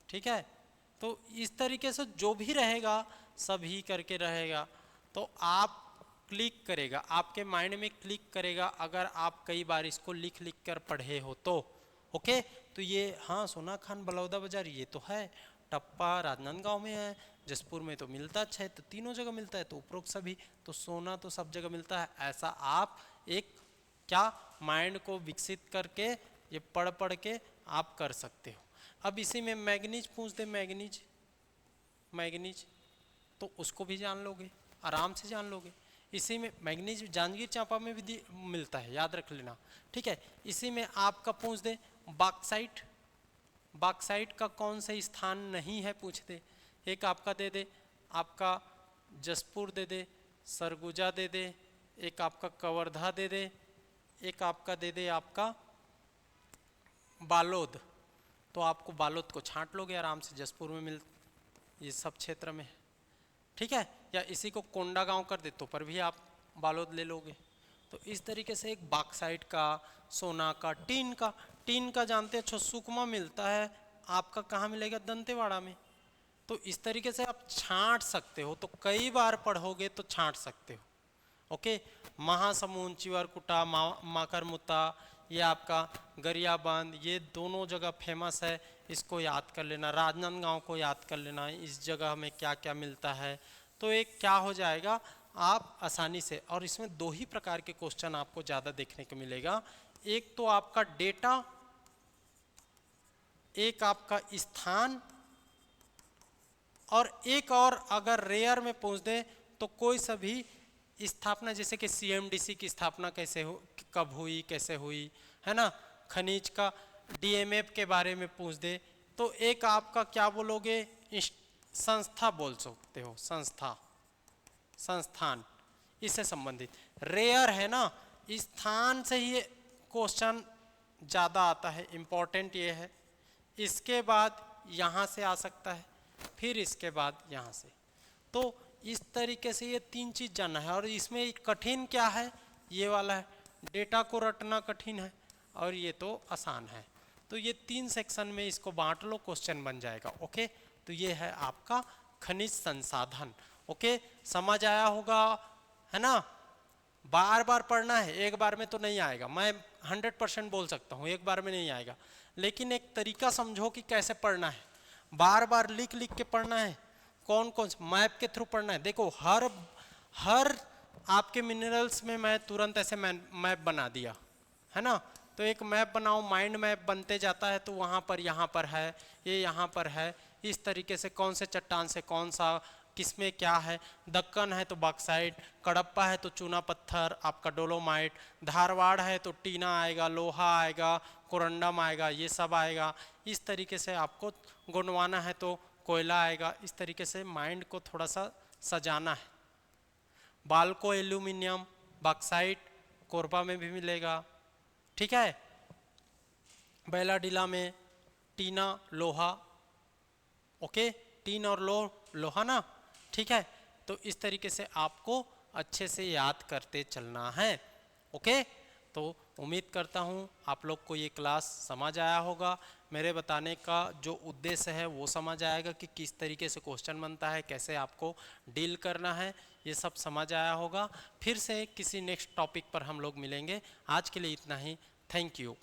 ठीक है। तो इस तरीके से जो भी रहेगा सभी करके रहेगा, तो आप क्लिक करेगा, आपके माइंड में क्लिक करेगा अगर आप कई बार इसको लिख लिख कर पढ़े हो तो, ओके। तो ये हाँ, सोना खान बलौदा बाजार ये तो है, टप्पा राजनांदगांव में है, जसपुर में तो मिलता अच्छा है, तो तीनों जगह मिलता है, तो उपरोक्त सभी, तो सोना तो सब जगह मिलता है। ऐसा आप एक क्या माइंड को विकसित करके ये पढ़ पढ़ के आप कर सकते हो। अब इसी में मैग्नीज पूछ दे, मैग्नीज, मैग्नीज तो उसको भी जान लोगे, आराम से जान लोगे। इसी में मैग्नीज जांजगीर चांपा में भी मिलता है, याद रख लेना, ठीक है। इसी में आपका पूछ दे बॉक्साइट, बॉक्साइट का कौन सा स्थान नहीं है पूछ दे, एक आपका दे दे, आपका जसपुर दे दे, सरगुजा दे दे, एक आपका कवर्धा दे दे, एक आपका दे दे आपका बालोद, तो आपको बालोद को छांट लोगे आराम से, जसपुर में मिल ये सब क्षेत्र में, ठीक है। या इसी को कोंडा गांव कर दे तो पर भी आप बालोद ले लोगे। तो इस तरीके से एक बॉक्साइट का, सोना का, टीन का जानते हैं सुकमा मिलता है, आपका कहाँ मिलेगा, दंतेवाड़ा में। तो इस तरीके से आप छांट सकते हो, तो कई बार पढ़ोगे तो छांट सकते हो, ओके। महासमुंद, चिवरकुटा, माकरमुत्ता, ये आपका गरियाबंद, ये दोनों जगह फेमस है, इसको याद कर लेना। राजनांदगांव को याद कर लेना, इस जगह में क्या क्या मिलता है, तो एक क्या हो जाएगा आप आसानी से। और इसमें 2 ही प्रकार के क्वेश्चन आपको ज़्यादा देखने को मिलेगा, एक तो आपका डेटा, एक आपका स्थान, और एक और अगर रेयर में पूछ दे तो कोई सा भी स्थापना, जैसे कि सीएमडीसी की स्थापना कैसे हो, कब हुई, कैसे हुई, है ना, खनिज का डीएमएफ के बारे में पूछ दे तो एक आपका क्या बोलोगे, संस्था बोल सकते हो, संस्था, संस्थान, इससे संबंधित। रेयर है ना, स्थान से ही क्वेश्चन ज़्यादा आता है, इम्पोर्टेंट ये है। इसके बाद यहाँ से आ सकता है, फिर इसके बाद यहाँ से। तो इस तरीके से ये तीन चीज़ जानना है। और इसमें कठिन क्या है, ये वाला है, डेटा को रटना कठिन है और ये तो आसान है। तो ये तीन सेक्शन में इसको बांट लो, क्वेश्चन बन जाएगा। ओके, तो ये है आपका खनिज संसाधन। ओके, समझ आया होगा, है ना। बार बार पढ़ना है, एक बार में तो नहीं आएगा, मैं 100% बोल सकता हूँ एक बार में नहीं आएगा, लेकिन एक तरीका समझो कि कैसे पढ़ना है। बार बार लिख लिख के पढ़ना है, कौन कौन से मैप के थ्रू पढ़ना है। देखो हर आपके मिनरल्स में मैं तुरंत ऐसे मैप बना दिया, है ना। तो एक मैप बनाओ, माइंड मैप बनते जाता है। तो वहाँ पर यहाँ पर है, ये यहाँ पर है, इस तरीके से कौन से चट्टान से कौन सा किसमें क्या है। दक्कन है तो बॉक्साइट, कडप्पा है तो चूना पत्थर आपका डोलोमाइट, धारवाड़ है तो टीना आएगा, लोहा आएगा, कोरंडम आएगा, ये सब आएगा। इस तरीके से आपको गोंडवाना है तो कोयला आएगा। इस तरीके से माइंड को थोड़ा सा सजाना है। बाल्को एल्यूमिनियम, बॉक्साइट कोरबा में भी मिलेगा, ठीक है। बैलाडीला में टीना, लोहा, ओके, टीन और लोहा ना, ठीक है। तो इस तरीके से आपको अच्छे से याद करते चलना है। ओके, तो उम्मीद करता हूँ आप लोग को ये क्लास समझ आया होगा। मेरे बताने का जो उद्देश्य है वो समझ आएगा कि किस तरीके से क्वेश्चन बनता है, कैसे आपको डील करना है, ये सब समझ आया होगा। फिर से किसी नेक्स्ट टॉपिक पर हम लोग मिलेंगे। आज के लिए इतना ही, थैंक यू।